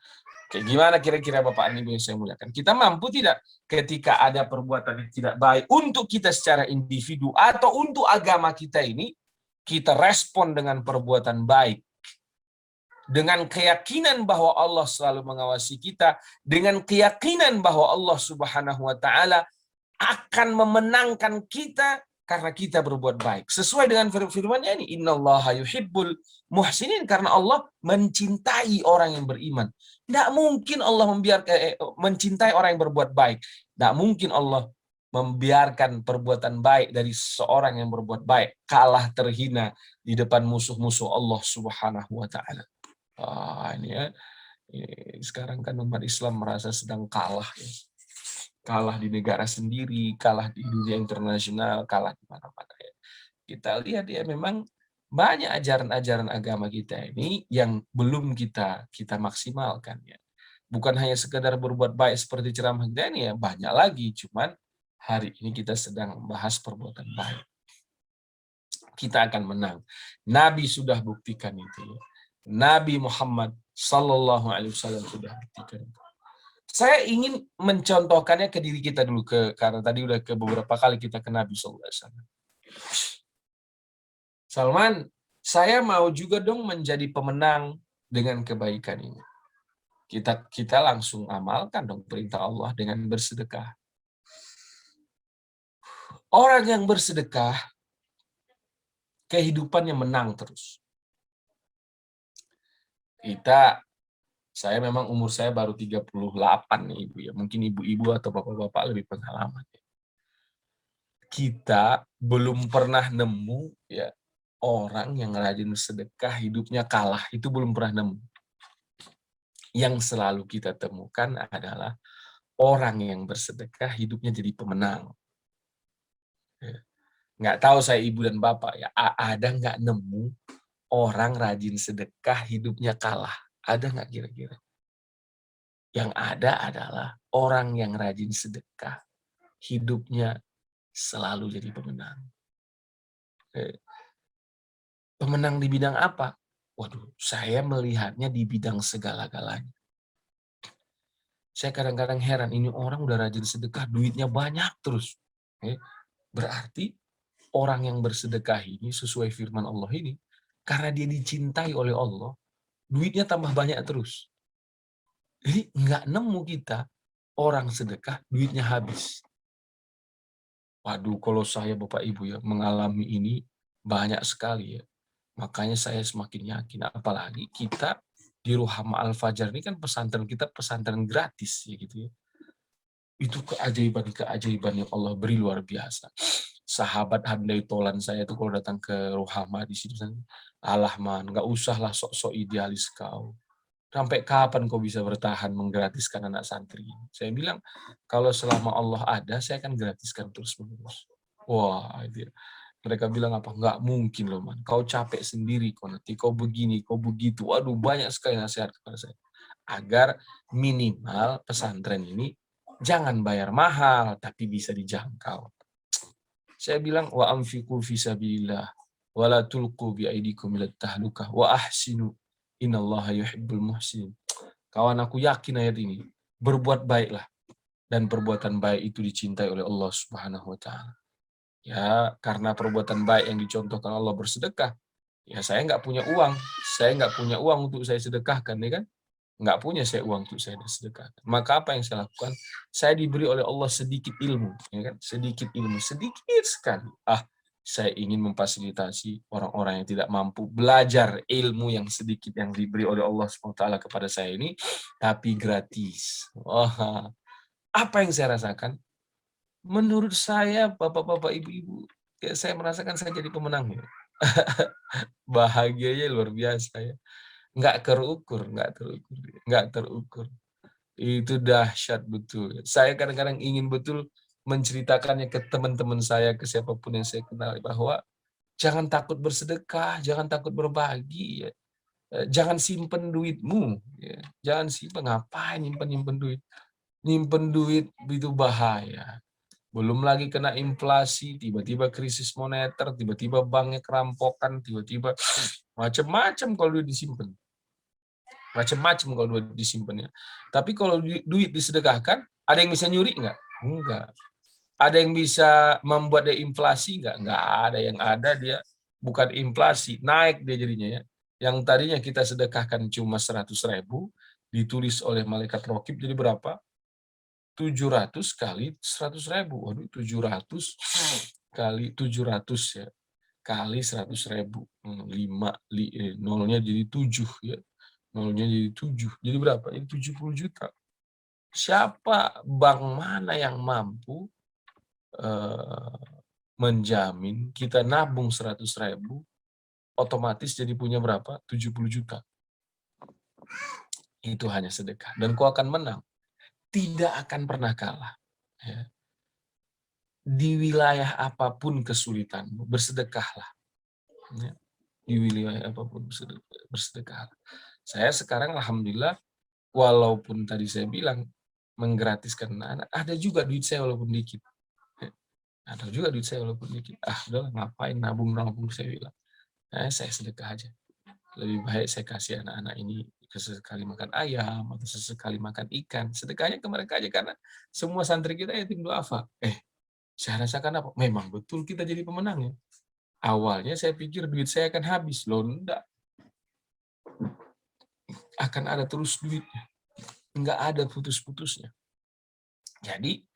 kayak gimana kira-kira Bapak Ibu yang saya muliakan? Kita mampu tidak ketika ada perbuatan yang tidak baik untuk kita secara individu atau untuk agama kita ini, kita respon dengan perbuatan baik, dengan keyakinan bahwa Allah selalu mengawasi kita, dengan keyakinan bahwa Allah Subhanahu wa taala akan memenangkan kita karena kita berbuat baik. Sesuai dengan firman-Nya ini, innallaha yuhibbul muhsinin, karena Allah mencintai orang yang beriman. Tidak mungkin Allah mencintai orang yang berbuat baik. Tidak mungkin Allah membiarkan perbuatan baik dari seorang yang berbuat baik kalah terhina di depan musuh-musuh Allah Subhanahu wa taala. Ini ya. Sekarang kan umat Islam merasa sedang kalah ya. Kalah di negara sendiri, kalah di dunia internasional, kalah di mana-mana ya. Kita lihat ya, memang banyak ajaran-ajaran agama kita ini yang belum kita maksimalkan ya. Bukan hanya sekedar berbuat baik seperti ceramah kita ini ya, banyak lagi. Cuman hari ini kita sedang membahas perbuatan baik. Kita akan menang. Nabi sudah buktikan itu ya. Nabi Muhammad Sallallahu Alaihi Wasallam sudah buktikan itu. Saya ingin mencontohkannya ke diri kita dulu, karena tadi udah ke beberapa kali kita ke Nabi Sallallahu Alaihi Wasallam. Salman, saya mau juga dong menjadi pemenang dengan kebaikan ini. Kita langsung amalkan dong perintah Allah dengan bersedekah. Orang yang bersedekah, kehidupannya menang terus. Saya memang umur saya baru 38 nih Ibu ya. Mungkin ibu-ibu atau bapak-bapak lebih pengalaman. Kita belum pernah nemu ya orang yang rajin sedekah hidupnya kalah. Itu belum pernah nemu. Yang selalu kita temukan adalah orang yang bersedekah hidupnya jadi pemenang. Nggak tahu saya ibu dan bapak ya, ada nggak nemu orang rajin sedekah hidupnya kalah? Ada nggak kira-kira? Yang ada adalah orang yang rajin sedekah, hidupnya selalu jadi pemenang. Pemenang di bidang apa? Waduh, saya melihatnya di bidang segala-galanya. Saya kadang-kadang heran, ini orang udah rajin sedekah, duitnya banyak terus. Berarti orang yang bersedekah ini sesuai firman Allah ini, karena dia dicintai oleh Allah, duitnya tambah banyak terus. Jadi nggak nemu kita orang sedekah duitnya habis. Waduh, kalau saya Bapak Ibu ya mengalami ini banyak sekali ya. Makanya saya semakin yakin, apalagi kita di Ruhama Al-Fajar ini kan pesantren kita pesantren gratis ya gitu ya. Itu keajaiban yang Allah beri luar biasa. Sahabat handai tolan saya itu kalau datang ke Ruhama di situ, alah man, nggak usahlah sok-sok idealis kau. Sampai kapan kau bisa bertahan menggratiskan anak santri? Saya bilang, kalau selama Allah ada, saya akan gratiskan terus-menerus. Wah, itu ya. Mereka bilang apa? Nggak mungkin loh, man. Kau capek sendiri, kau nanti kau begini, kau begitu. Waduh, banyak sekali nasihat kepada saya. Agar minimal pesantren ini jangan bayar mahal, tapi bisa dijangkau. Saya bilang, wa anfiqu fi sabilillah, wa la tulqu bi aidikum ila tahlukah, wa ahsinu innallaha yuhibbul muhsinin. Kawan, aku yakin ayat ini. Berbuat baiklah. Dan perbuatan baik itu dicintai oleh Allah Subhanahu wa taala. Ya, karena perbuatan baik yang dicontohkan Allah bersedekah. Ya, saya nggak punya uang. Saya nggak punya uang untuk saya sedekahkan, ya kan? Nggak punya saya uang untuk saya sedekahkan. Maka apa yang saya lakukan? Saya diberi oleh Allah sedikit ilmu, ya kan? Sedikit ilmu, sedikit sekali. Saya ingin memfasilitasi orang-orang yang tidak mampu belajar ilmu yang sedikit yang diberi oleh Allah SWT kepada saya ini, tapi gratis. Wah, apa yang saya rasakan? Menurut saya, bapak-bapak, ibu-ibu, saya merasakan saya jadi pemenang. Bahagianya luar biasa ya. Nggak terukur. Itu dahsyat betul. Saya kadang-kadang ingin betul menceritakannya ke teman-teman saya, ke siapapun yang saya kenal, bahwa jangan takut bersedekah, jangan takut berbagi, ya. Jangan simpen duitmu, ya. Jangan simpen, ngapain nyimpen duit? Nyimpen duit itu bahaya. Belum lagi kena inflasi, tiba-tiba krisis moneter, tiba-tiba banknya kerampokan, tiba-tiba macam-macam kalau duit disimpan. Macam-macam kalau duit disimpan, ya. Tapi kalau duit disedekahkan, ada yang bisa nyuri nggak? Enggak. Ada yang bisa membuat dia inflasi nggak? Nggak ada. Yang ada dia bukan inflasi, naik dia jadinya, ya. Yang tadinya kita sedekahkan cuma 100.000, ditulis oleh malaikat rokib jadi berapa? 700 kali 100.000. Waduh, 700 kali 700, ya. Kali 100.000. Nolnya jadi 7, ya. Nolnya jadi 7. Jadi berapa? Jadi 70 juta. Siapa, bank mana yang mampu menjamin kita nabung 100.000, otomatis jadi punya berapa? 70 juta. Itu hanya sedekah. Dan kau akan menang. Tidak akan pernah kalah. Ya. Di wilayah apapun kesulitanmu, bersedekahlah. Ya. Di wilayah apapun bersedekahlah. Saya sekarang alhamdulillah, walaupun tadi saya bilang menggratiskan anak, ada juga duit saya walaupun dikit. Ada juga duit saya walaupun dikit. Udah ngapain nabung, saya bilang. Saya sedekah aja. Lebih baik saya kasih anak-anak ini sesekali makan ayam atau sesekali makan ikan. Sedekahnya ke mereka aja, karena semua santri kita yatim duafa. Saya rasakan apa? Memang betul kita jadi pemenangnya. Awalnya saya pikir duit saya akan habis. Loh, enggak. Akan ada terus duitnya. Enggak ada putus-putusnya. Jadi,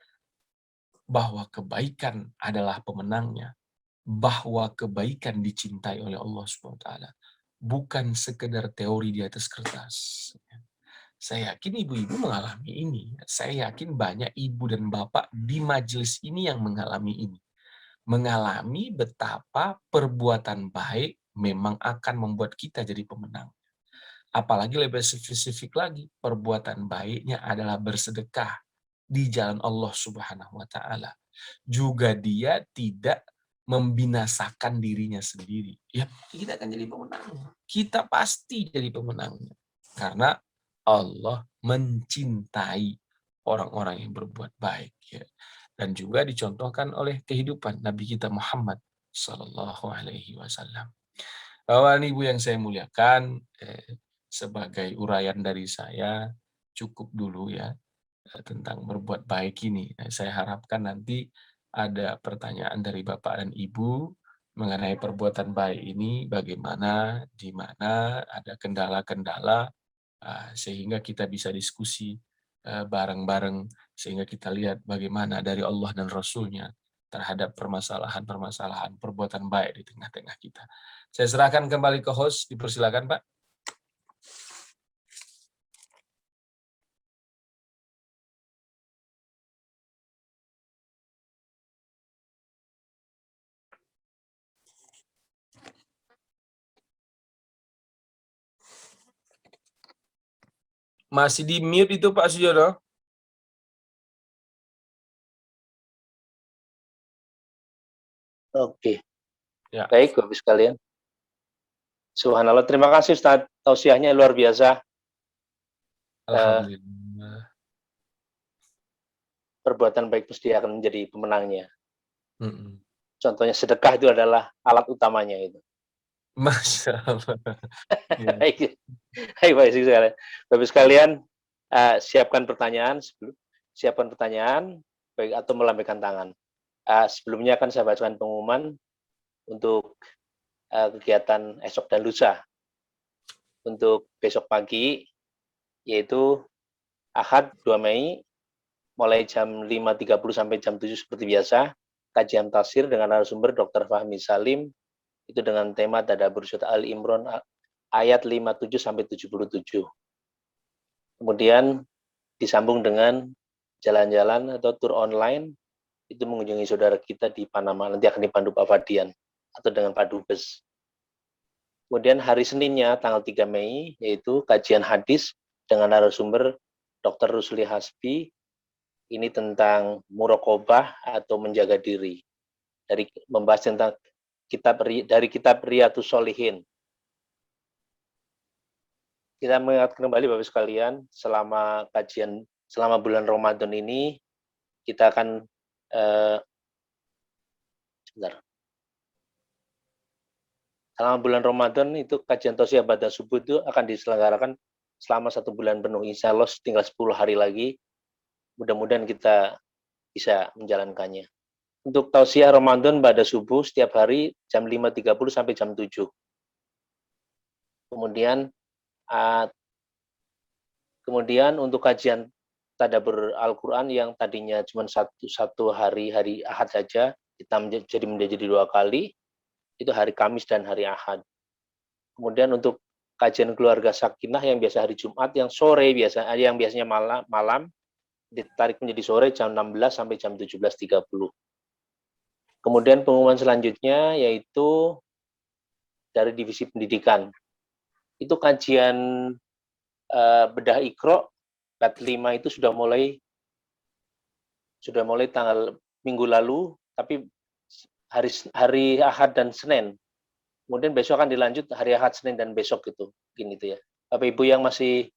bahwa kebaikan adalah pemenangnya, bahwa kebaikan dicintai oleh Allah SWT, bukan sekedar teori di atas kertas. Saya yakin ibu-ibu mengalami ini. Saya yakin banyak ibu dan bapak di majelis ini yang mengalami ini. Mengalami betapa perbuatan baik memang akan membuat kita jadi pemenang. Apalagi lebih spesifik lagi, perbuatan baiknya adalah bersedekah di jalan Allah Subhanahu wa taala. Juga dia tidak membinasakan dirinya sendiri. Ya, kita akan jadi pemenangnya. Kita pasti jadi pemenangnya. Karena Allah mencintai orang-orang yang berbuat baik, ya. Dan juga dicontohkan oleh kehidupan Nabi kita Muhammad Sallallahu Alaihi Wasallam. Bapak Ibu yang saya muliakan, sebagai uraian dari saya cukup dulu, ya, tentang berbuat baik ini. Saya harapkan nanti ada pertanyaan dari Bapak dan Ibu mengenai perbuatan baik ini, bagaimana, di mana ada kendala-kendala, sehingga kita bisa diskusi bareng-bareng, sehingga kita lihat bagaimana dari Allah dan Rasul-Nya terhadap permasalahan-permasalahan perbuatan baik di tengah-tengah kita. Saya serahkan kembali ke host, dipersilakan Pak. Masih di mute itu Pak Sujono. Oke. Ya. Baik, Bapak sekalian. Subhanallah, terima kasih Ustaz. Tausiahnya luar biasa. Alhamdulillah. Perbuatan baik pasti akan menjadi pemenangnya. Contohnya sedekah itu adalah alat utamanya itu. Masya Allah. Ya. Baik sekalian. Bapak sekalian, siapkan pertanyaan, baik, atau melambaikan tangan. Sebelumnya akan saya bacakan pengumuman untuk kegiatan esok dan lusa. Untuk besok pagi, yaitu Ahad 2 Mei, mulai jam 5.30 sampai jam 7 seperti biasa, kajian tafsir dengan narasumber Dr. Fahmi Salim, itu dengan tema Tadabbur Surat Al-Imran ayat 57 sampai 77. Kemudian disambung dengan jalan-jalan atau tur online, itu mengunjungi saudara kita di Panama, nanti akan dipandu Pak Fadian atau dengan Pak Dubes. Kemudian hari Seninnya tanggal 3 Mei, yaitu kajian hadis dengan narasumber Dr. Rusli Hasbi. Ini tentang muraqabah atau menjaga diri. Membahas tentang dari kitab Riyadhus Shalihin. Kita mengingatkan kembali Bapak sekalian, selama bulan Ramadan ini kita akan selama bulan Ramadan itu kajian tausiah ba'da subuh itu akan diselenggarakan selama 1 bulan penuh. Insya Allah tinggal 10 hari lagi. Mudah-mudahan kita bisa menjalankannya. Untuk tausiah Ramadan ba'da subuh setiap hari jam 5.30 sampai jam 7. Kemudian untuk kajian tadabbur Al-Quran yang tadinya cuma satu hari Ahad saja, kita menjadi 2 kali, itu hari Kamis dan hari Ahad. Kemudian untuk kajian keluarga sakinah yang biasa hari Jumat, yang sore yang biasanya malam ditarik menjadi sore jam 16 sampai jam 17.30. Kemudian pengumuman selanjutnya yaitu dari divisi pendidikan. Itu kajian bedah Iqra bat 5 itu sudah mulai tanggal minggu lalu, tapi hari Ahad dan Senin. Kemudian besok akan dilanjut hari Ahad, Senin dan besok gitu. Gini itu ya. Bapak Ibu yang masih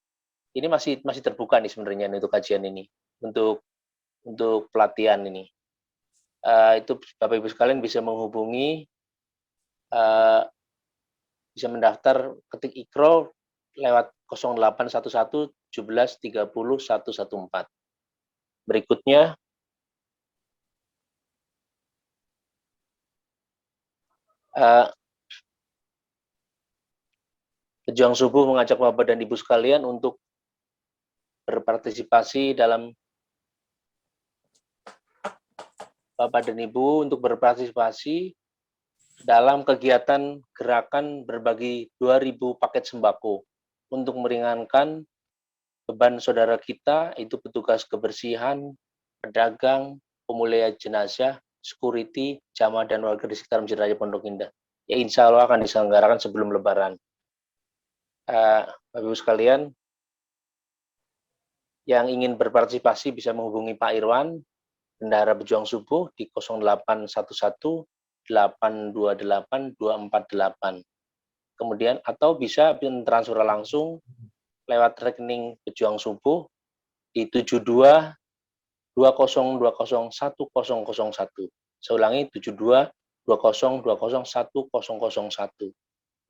terbuka nih sebenarnya untuk kajian ini, untuk pelatihan ini. Itu Bapak Ibu sekalian bisa menghubungi, bisa mendaftar, ketik Iqra lewat 0811 17 30 114. Berikutnya Pejuang Subuh mengajak Bapak dan Ibu sekalian untuk berpartisipasi dalam kegiatan gerakan berbagi 2.000 paket sembako untuk meringankan beban saudara kita, itu petugas kebersihan, pedagang, pemulia jenazah, security, jamaah dan warga di sekitar Masjid Raya Pondok Indah. Ya, insya Allah akan diselenggarakan sebelum Lebaran. Bapak Ibu sekalian, yang ingin berpartisipasi bisa menghubungi Pak Irwan, Bendahara Pejuang Subuh di 0811 828 248. Kemudian atau bisa transfer langsung lewat rekening Pejuang Subuh di 72 2020 1001. Saya ulangi, 72 2020 1001.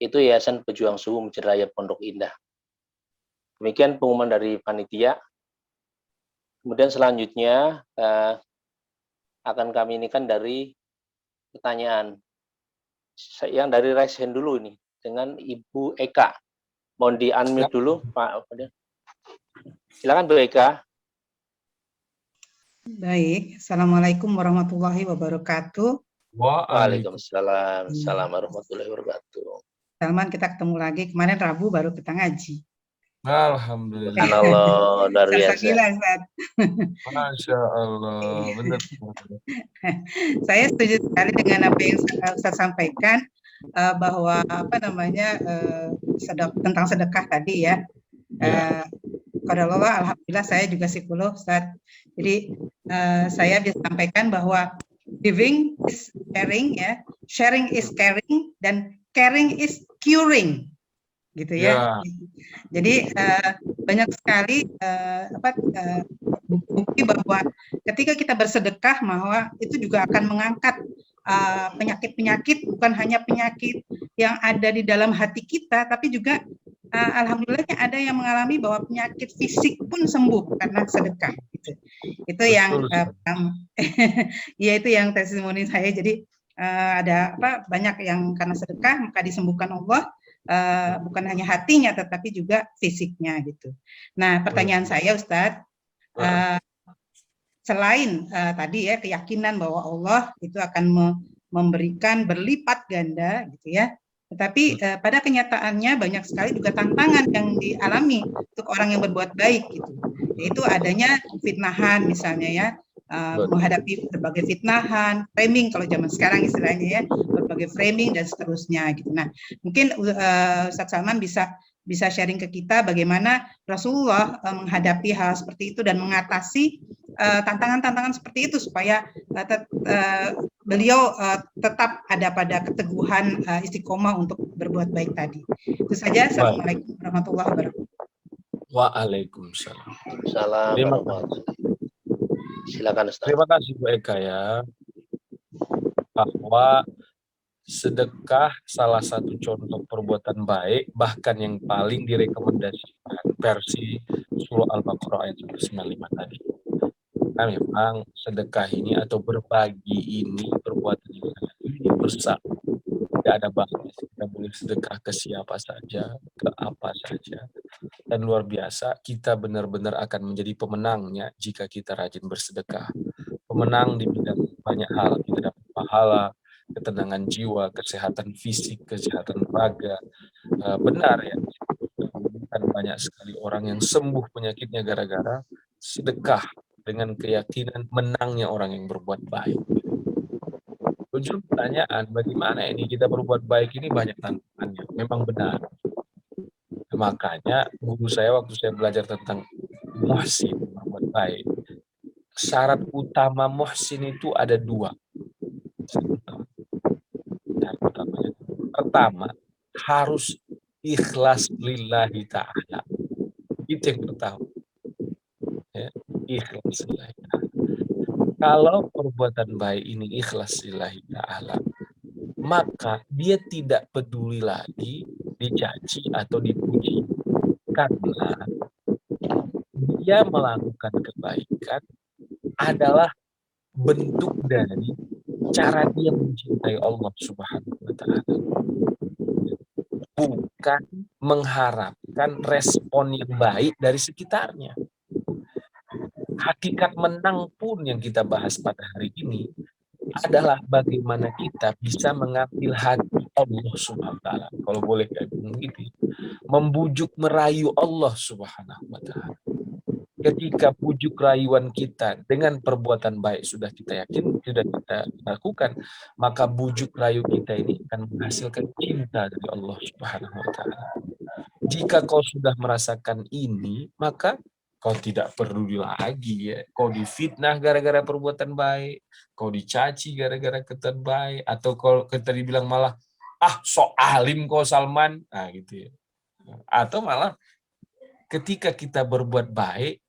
Itu Yayasan Pejuang Subuh Masjid Raya Pondok Indah. Demikian pengumuman dari panitia. Kemudian selanjutnya akan kami inikan dari pertanyaan. Yang dari raise hand dulu ini dengan Ibu Eka. Mohon di-unmute dulu, Pak. Silakan Bu Eka. Baik, Assalamualaikum warahmatullahi wabarakatuh. Waalaikumsalam warahmatullahi wabarakatuh. Salman, kita ketemu lagi. Kemarin Rabu baru kita ngaji. Alhamdulillah. Allah, luar biasa. Masya Allah, benar. Saya setuju sekali dengan apa yang Ustaz sampaikan, bahwa tentang sedekah tadi ya. Pada Allah, alhamdulillah saya juga psikolog, Ustaz. Jadi saya bisa sampaikan bahwa giving is sharing, ya, sharing is caring, dan caring is curing, gitu ya. Jadi banyak sekali bukti bahwa ketika kita bersedekah, bahwa itu juga akan mengangkat penyakit-penyakit, bukan hanya penyakit yang ada di dalam hati kita, tapi juga alhamdulillahnya ada yang mengalami bahwa penyakit fisik pun sembuh karena sedekah. Gitu. Itu yang ya itu yang testimoni saya. Jadi ada banyak yang karena sedekah maka disembuhkan Allah, bukan hanya hatinya tetapi juga fisiknya gitu. Nah, pertanyaan saya Ustadz, selain tadi ya keyakinan bahwa Allah itu akan memberikan berlipat ganda gitu ya, tetapi pada kenyataannya banyak sekali juga tantangan yang dialami untuk orang yang berbuat baik gitu, yaitu adanya fitnahan misalnya ya, menghadapi berbagai fitnahan, framing kalau zaman sekarang istilahnya ya, berbagai framing dan seterusnya gitu. Nah, mungkin Ustaz Salman bisa bisa sharing ke kita bagaimana Rasulullah menghadapi hal seperti itu dan mengatasi tantangan-tantangan seperti itu supaya beliau tetap ada pada keteguhan istiqomah untuk berbuat baik tadi. Itu saja. Assalamualaikum warahmatullahi wabarakatuh. Waalaikumsalam. Salam Terima warahmatullahi wabarakatuh. Silakan Ustaz. Terima kasih Bu Eka ya, bahwa sedekah salah satu contoh perbuatan baik, bahkan yang paling direkomendasikan versi surah Al-Baqarah ayat 195 tadi. Nah, memang sedekah ini atau berbagi ini perbuatan yang sangat universal. Tidak ada batas, kita boleh sedekah ke siapa saja, ke apa saja. Dan luar biasa, kita benar-benar akan menjadi pemenangnya jika kita rajin bersedekah. Pemenang di bidang banyak hal, kita dapat pahala, ketenangan jiwa, kesehatan fisik, kesehatan raga. Benar ya, kan banyak sekali orang yang sembuh penyakitnya gara-gara sedekah dengan keyakinan menangnya orang yang berbuat baik. Muncul pertanyaan, bagaimana ini kita berbuat baik ini banyak tantangannya. Memang benar. Makanya guru saya waktu saya belajar tentang muhsin, berbuat baik, syarat utama muhsin itu ada 2. Syarat utamanya. Pertama, harus ikhlas lillahi ta'ala. Itu yang pertama. Ya, ikhlas lillahi ta'ala. Kalau perbuatan baik ini ikhlas lillahi ta'ala, maka dia tidak peduli lagi dicaci atau dipuji. Karena dia melakukan kebaikan adalah bentuk dari cara dia mencintai Allah Subhanahu wa Ta'ala. Bukan mengharapkan respon yang baik dari sekitarnya. Hakikat menang pun yang kita bahas pada hari ini adalah bagaimana kita bisa mengambil hati Allah Subhanahu wa Ta'ala. Kalau boleh kayak begitu, membujuk merayu Allah Subhanahu wa Ta'ala. Ketika bujuk rayuan kita dengan perbuatan baik sudah kita yakin, sudah kita lakukan, maka bujuk rayu kita ini akan menghasilkan cinta dari Allah Subhanahu wa Ta'ala. Jika kau sudah merasakan ini, maka kau tidak peduli lagi ya. Kau difitnah gara-gara perbuatan baik, kau dicaci gara-gara ketan baik, atau kau tadi bilang malah sok alim kau Salman, nah gitu ya. Atau malah ketika kita berbuat baik,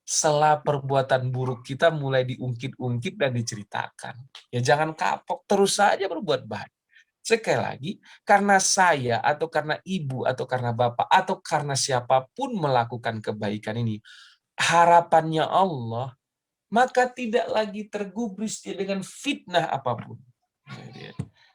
setelah perbuatan buruk kita mulai diungkit-ungkit dan diceritakan. Ya jangan kapok, terus saja berbuat baik. Sekali lagi, karena saya atau karena ibu atau karena bapak atau karena siapapun melakukan kebaikan ini, harapannya Allah, maka tidak lagi tergubris dia dengan fitnah apapun.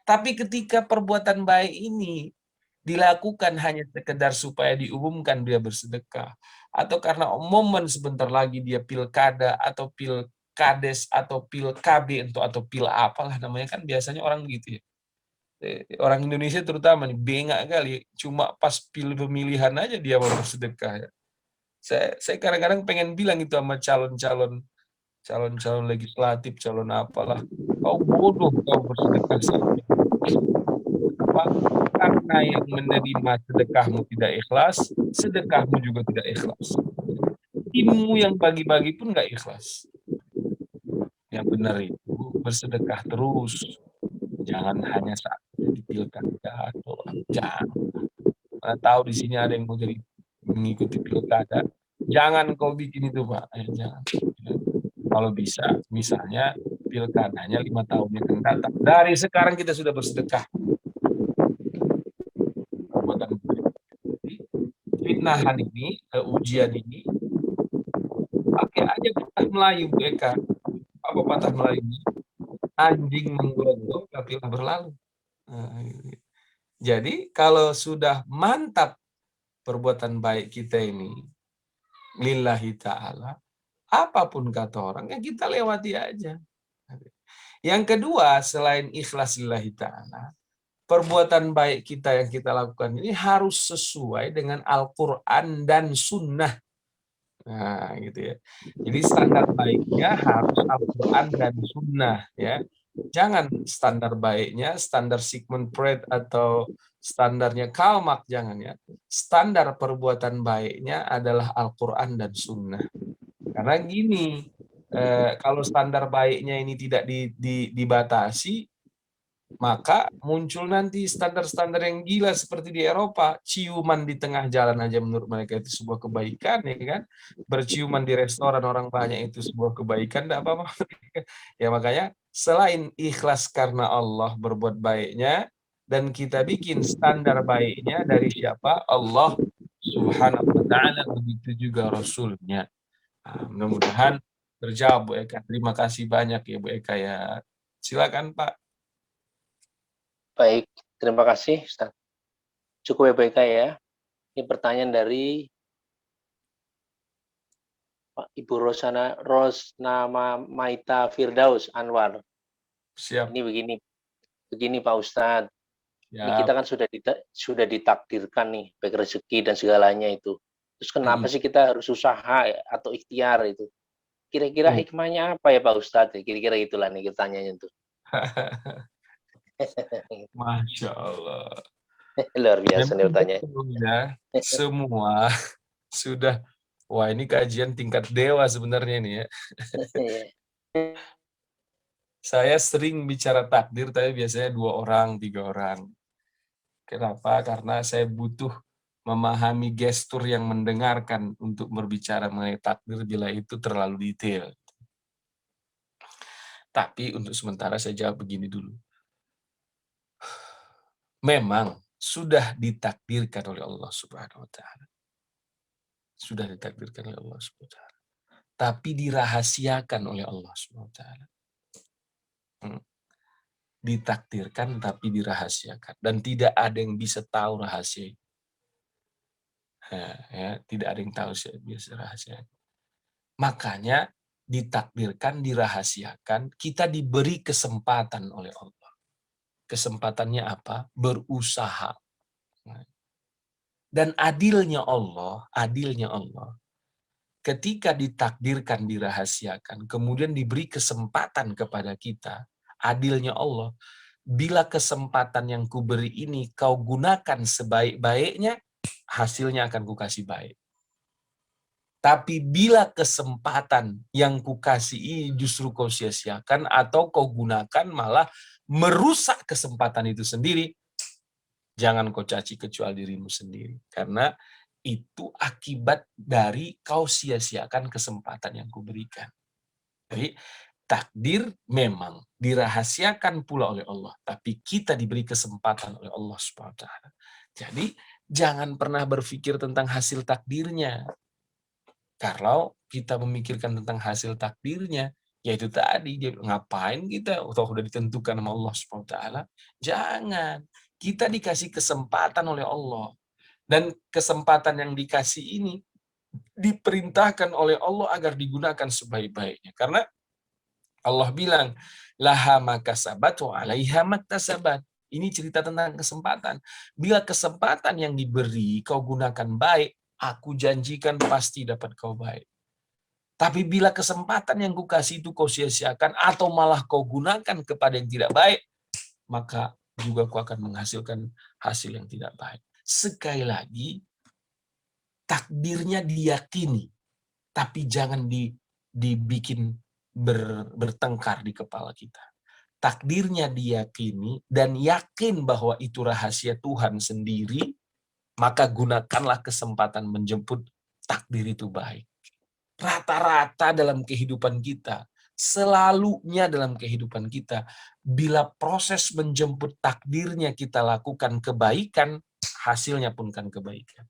Tapi ketika perbuatan baik ini dilakukan hanya sekedar supaya diumumkan dia bersedekah, atau karena momen sebentar lagi dia pilkada atau pilkades atau pilkab atau pil apalah namanya, kan biasanya orang begitu ya. Orang Indonesia terutama nih bengak kali, cuma pas pemilihan aja dia mau bersedekah ya. Saya kadang-kadang pengen bilang itu sama calon-calon legislatif, calon apalah, kau bodoh kau bersedekah saja. Karena yang menerima sedekahmu tidak ikhlas, sedekahmu juga tidak ikhlas. Timmu yang bagi-bagi pun nggak ikhlas. Yang benar itu bersedekah terus. Jangan hanya saat di pilkada atau jangan. Mana tahu di sini ada yang mau jadi mengikuti pilkada. Jangan kau bikin itu Pak. Jangan. Kalau bisa, misalnya pilkadanya 5 tahun yang akan datang. Dari sekarang kita sudah bersedekah. Fitnahan ini, ujian ini, pakai aja patah Melayu Bu Eka. Apa patah Melayu? Anjing menggonggong kapilah berlalu. Jadi kalau sudah mantap perbuatan baik kita ini lillahi ta'ala, apapun kata orang, ya kita lewati aja. Yang kedua, selain ikhlas lillahi ta'ala, perbuatan baik kita yang kita lakukan ini harus sesuai dengan Al-Quran dan Sunnah. Nah, gitu ya. Jadi standar baiknya harus Al-Quran dan Sunnah, ya. Jangan standar baiknya, standar Sigmund Freud atau standarnya Karl Marx, jangan ya. Standar perbuatan baiknya adalah Al-Quran dan Sunnah. Karena gini, kalau standar baiknya ini tidak dibatasi, maka muncul nanti standar-standar yang gila seperti di Eropa. Ciuman di tengah jalan aja menurut mereka itu sebuah kebaikan, ya kan? Berciuman di restoran orang banyak itu sebuah kebaikan, tidak apa-apa. Ya makanya selain ikhlas karena Allah berbuat baiknya, dan kita bikin standar baiknya dari siapa? Allah Subhanahu wa ta'ala, begitu juga Rasulnya. Nah, mudah-mudahan terjawab Bu Eka. Terima kasih banyak ya Bu Eka ya. Silakan Pak. Baik, terima kasih Ustaz. Cukup ya Bu Eka ya. Ini pertanyaan dari Pak Ibu Rosnama Maita Firdaus Anwar. Siap. Ini begini Pak Ustadz. Ini Ya. kita kan sudah ditakdirkan nih, baik rezeki dan segalanya itu. Terus kenapa sih kita harus usaha atau ikhtiar itu? Kira-kira hikmahnya apa ya Pak Ustadz? Kira-kira itulah nih pertanyaannya tuh. Masya Allah. Luar biasa nih pertanyaan. Ya, semua sudah, wah ini kajian tingkat dewa sebenarnya ini ya. Saya sering bicara takdir, tapi biasanya 2 orang, 3 orang. Kenapa? Karena saya butuh memahami gestur yang mendengarkan untuk berbicara mengenai takdir bila itu terlalu detail. Tapi untuk sementara saya jawab begini dulu. Memang sudah ditakdirkan oleh Allah Subhanahu wa ta'ala. Sudah ditakdirkan oleh Allah Subhanahu wa ta'ala. Tapi dirahasiakan oleh Allah Subhanahu wa ta'ala. Ditakdirkan tapi dirahasiakan, dan tidak ada yang bisa tahu rahasia itu. Ya, tidak ada yang tahu biasa rahasia. Makanya ditakdirkan, dirahasiakan, kita diberi kesempatan oleh Allah. Kesempatannya apa? Berusaha. Dan adilnya Allah, ketika ditakdirkan, dirahasiakan, kemudian diberi kesempatan kepada kita, adilnya Allah, bila kesempatan yang kuberi ini kau gunakan sebaik-baiknya, hasilnya akan kukasih baik. Tapi bila kesempatan yang kukasih ini justru kau sia-siakan atau kau gunakan malah merusak kesempatan itu sendiri, jangan kau caci kecuali dirimu sendiri. Karena itu akibat dari kau sia-siakan kesempatan yang kuberikan. Jadi takdir memang dirahasiakan pula oleh Allah, tapi kita diberi kesempatan oleh Allah SWT. Jadi jangan pernah berpikir tentang hasil takdirnya. Kalau kita memikirkan tentang hasil takdirnya, yaitu tadi, ngapain kita, atau sudah ditentukan sama Allah SWT. Jangan. Kita dikasih kesempatan oleh Allah. Dan kesempatan yang dikasih ini diperintahkan oleh Allah agar digunakan sebaik-baiknya. Karena Allah bilang, laha makasabat wa alaiha maktasabat. Ini cerita tentang kesempatan. Bila kesempatan yang diberi kau gunakan baik, aku janjikan pasti dapat kau baik. Tapi bila kesempatan yang kukasih itu kau sia-siakan atau malah kau gunakan kepada yang tidak baik, maka juga kau akan menghasilkan hasil yang tidak baik. Sekali lagi, takdirnya diyakini, tapi jangan dibikin bertengkar di kepala kita. Takdirnya diyakini dan yakin bahwa itu rahasia Tuhan sendiri, maka gunakanlah kesempatan menjemput takdir itu baik. Rata-rata dalam kehidupan kita, selalunya dalam kehidupan kita, bila proses menjemput takdirnya kita lakukan kebaikan, hasilnya pun kan kebaikan.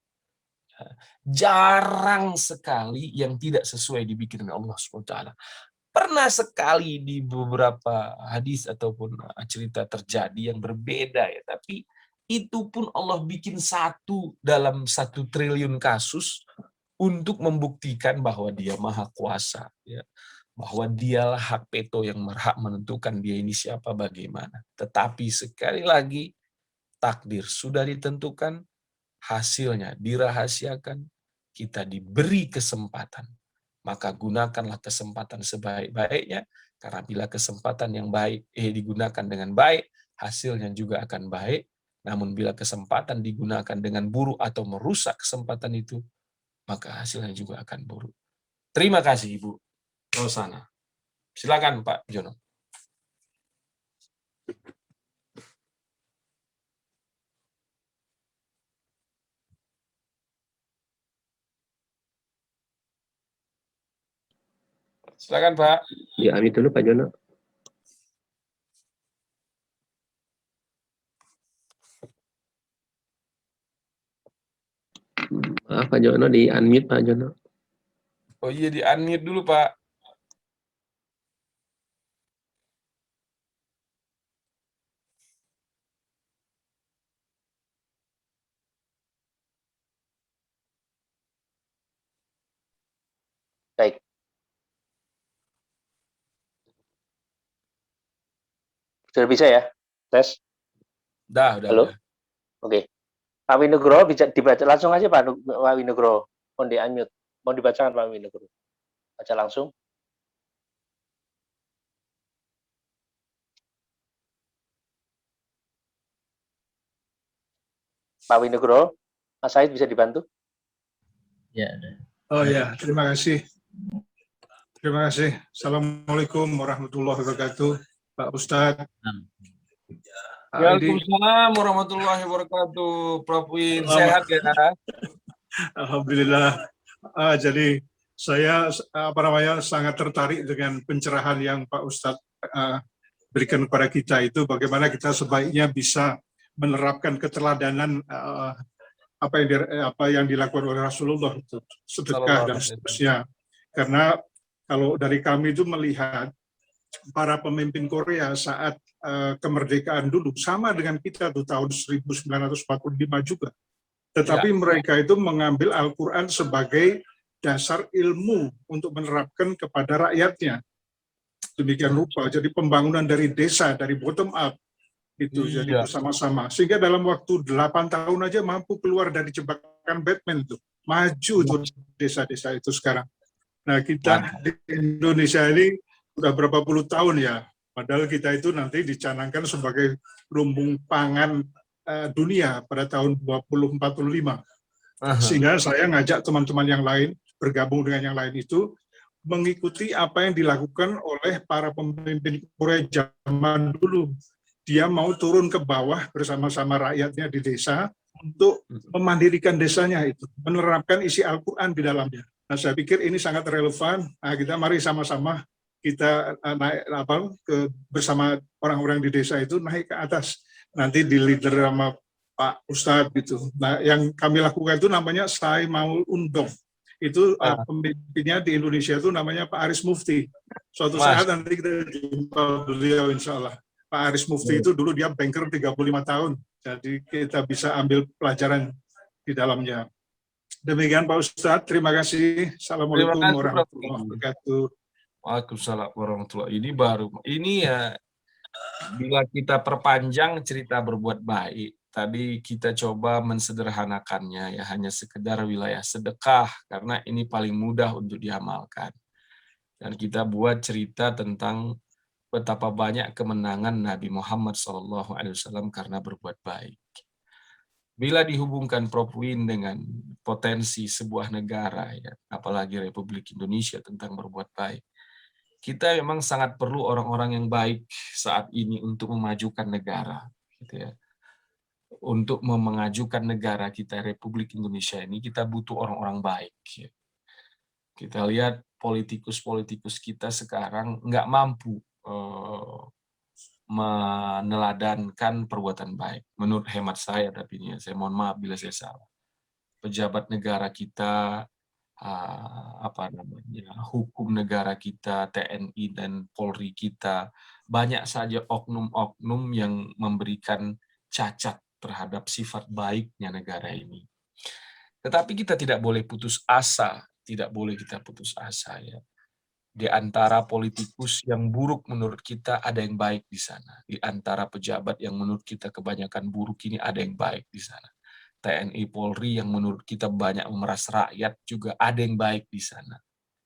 Jarang sekali yang tidak sesuai dibikin oleh Allah SWT. Pernah sekali di beberapa hadis ataupun cerita terjadi yang berbeda ya, tapi itu pun Allah bikin satu dalam 1 triliun kasus untuk membuktikan bahwa dia maha kuasa, ya, bahwa dialah hak veto yang berhak menentukan dia ini siapa bagaimana. Tetapi sekali lagi takdir sudah ditentukan, hasilnya dirahasiakan, kita diberi kesempatan. Maka gunakanlah kesempatan sebaik-baiknya, Karena bila kesempatan yang baik digunakan dengan baik, hasilnya juga akan baik. Namun bila kesempatan digunakan dengan buruk atau merusak kesempatan itu, maka hasilnya juga akan buruk. Terima kasih Ibu Rosana. Silakan Pak Jono. Silakan Pak. Di-unmute dulu Pak Jono. Maaf Pak Jono, di-unmute Pak Jono. Oh iya, di-unmute dulu Pak. Baik. Sudah bisa ya? Tes? Udah. Halo? Udah. Oke. Pak Winugro bisa dibaca langsung aja Pak Winugro. Mohon di-unmute. Mohon dibacakan Pak Winugro. Baca langsung. Pak Winugro, Mas Said bisa dibantu? Ya. Oh ya, terima kasih. Terima kasih. Assalamualaikum warahmatullahi wabarakatuh, Pak Ustadz. Waalaikumsalam warahmatullahi wabarakatuh. Prof Win, sehat ya? Alhamdulillah. Jadi saya sangat tertarik dengan pencerahan yang Pak Ustadz berikan kepada kita itu, bagaimana kita sebaiknya bisa menerapkan keteladanan apa yang dilakukan oleh Rasulullah itu, sedekah dan seterusnya. Karena kalau dari kami itu melihat para pemimpin Korea saat kemerdekaan dulu sama dengan kita tuh tahun 1945 juga. Tetapi mereka itu mengambil Al-Quran sebagai dasar ilmu untuk menerapkan kepada rakyatnya. Demikian rupa. Jadi pembangunan dari desa, dari bottom up itu jadi bersama-sama. Sehingga dalam waktu 8 tahun aja mampu keluar dari jebakan Batman itu. Maju tuh desa-desa itu sekarang. Nah, kita di Indonesia ini udah berapa puluh tahun ya, padahal kita itu nanti dicanangkan sebagai lumbung pangan dunia pada tahun 2045. Sehingga saya ngajak teman-teman yang lain, bergabung dengan yang lain itu, mengikuti apa yang dilakukan oleh para pemimpin Korea zaman dulu. Dia mau turun ke bawah bersama-sama rakyatnya di desa untuk memandirikan desanya itu, menerapkan isi Al-Quran di dalamnya. Nah, saya pikir ini sangat relevan. Nah, kita mari sama-sama kita naik bersama orang-orang di desa itu naik ke atas. Nanti di leader sama Pak Ustadz gitu. Nah, yang kami lakukan itu namanya Sai Maul Undong. Itu pemimpinnya di Indonesia itu namanya Pak Aris Mufti. Suatu saat nanti kita jumpa beliau insya Allah. Pak Aris Mufti itu dulu dia banker 35 tahun. Jadi kita bisa ambil pelajaran di dalamnya. Demikian Pak Ustadz, terima kasih. Assalamualaikum warahmatullahi wabarakatuh. Waalaikumsalam warahmatullahi wabarakatuh. Ini ya, bila kita perpanjang cerita berbuat baik, tadi kita coba mensederhanakannya ya, hanya sekedar wilayah sedekah, karena ini paling mudah untuk diamalkan. Dan kita buat cerita tentang betapa banyak kemenangan Nabi Muhammad SAW karena berbuat baik. Bila dihubungkan Prof Win dengan potensi sebuah negara, ya, apalagi Republik Indonesia tentang berbuat baik, kita memang sangat perlu orang-orang yang baik saat ini untuk memajukan negara. Gitu ya. Untuk memajukan negara kita, Republik Indonesia ini, kita butuh orang-orang baik. Ya. Kita lihat politikus-politikus kita sekarang nggak mampu meneladankan perbuatan baik. Menurut hemat saya, tapi ini saya mohon maaf bila saya salah. Pejabat negara kita, hukum negara kita, TNI dan Polri kita, banyak saja oknum-oknum yang memberikan cacat terhadap sifat baiknya negara ini. Tetapi kita tidak boleh putus asa, tidak boleh kita putus asa ya. Di antara politikus yang buruk menurut kita ada yang baik di sana. Di antara pejabat yang menurut kita kebanyakan buruk ini ada yang baik di sana. TNI Polri yang menurut kita banyak memeras rakyat juga ada yang baik di sana.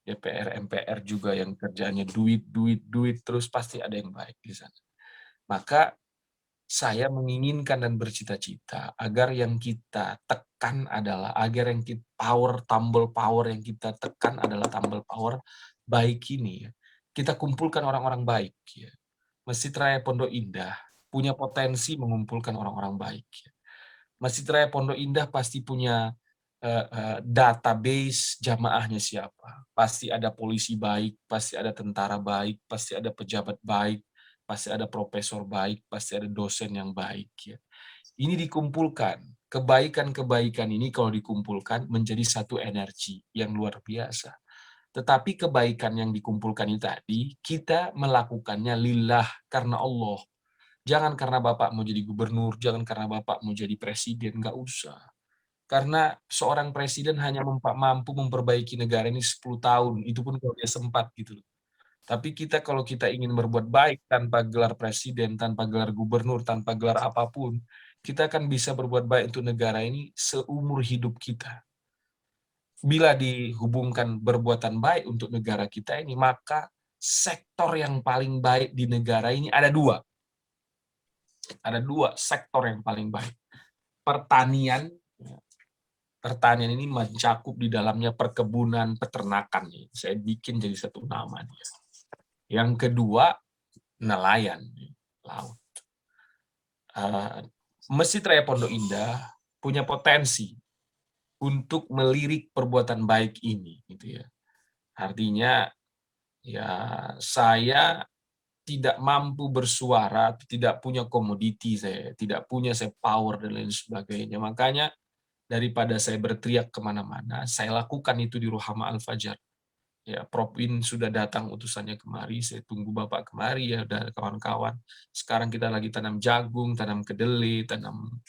DPR, MPR juga yang kerjanya duit, duit, duit, terus pasti ada yang baik di sana. Maka saya menginginkan dan bercita-cita agar yang kita tekan adalah, agar yang kita tumble power yang kita tekan adalah tumble power baik ini ya. Kita kumpulkan orang-orang baik ya. Masjid Raya Pondok Indah punya potensi mengumpulkan orang-orang baik ya. Masjid Raya Pondok Indah pasti punya database jamaahnya siapa. Pasti ada polisi baik, pasti ada tentara baik, pasti ada pejabat baik, pasti ada profesor baik, pasti ada dosen yang baik. Ya. Ini dikumpulkan. Kebaikan-kebaikan ini kalau dikumpulkan menjadi satu energi yang luar biasa. Tetapi kebaikan yang dikumpulkan ini tadi, kita melakukannya lillah, karena Allah. Jangan karena Bapak mau jadi gubernur, jangan karena Bapak mau jadi presiden, nggak usah. Karena seorang presiden hanya mampu memperbaiki negara ini 10 tahun, itu pun kalau dia sempat gitu. Tapi kita kalau kita ingin berbuat baik tanpa gelar presiden, tanpa gelar gubernur, tanpa gelar apapun, kita akan bisa berbuat baik untuk negara ini seumur hidup kita. Bila dihubungkan berbuatan baik untuk negara kita ini, maka sektor yang paling baik di negara ini ada dua. Ada dua sektor yang paling baik. Pertanian. Pertanian ini mencakup di dalamnya perkebunan, peternakan. Saya bikin jadi satu nama dia. Yang kedua, nelayan, laut. Masjid Raya Pondok Indah punya potensi untuk melirik perbuatan baik ini, gitu ya. Artinya, ya saya tidak mampu bersuara, tidak punya komoditi, saya tidak punya power dan lain sebagainya. Makanya daripada saya berteriak kemana-mana, saya lakukan itu di Rohama Al-Fajar. Ya, Prof Win sudah datang utusannya kemari, saya tunggu Bapak kemari ya, dan kawan-kawan. Sekarang kita lagi tanam jagung, tanam kedelai, tanam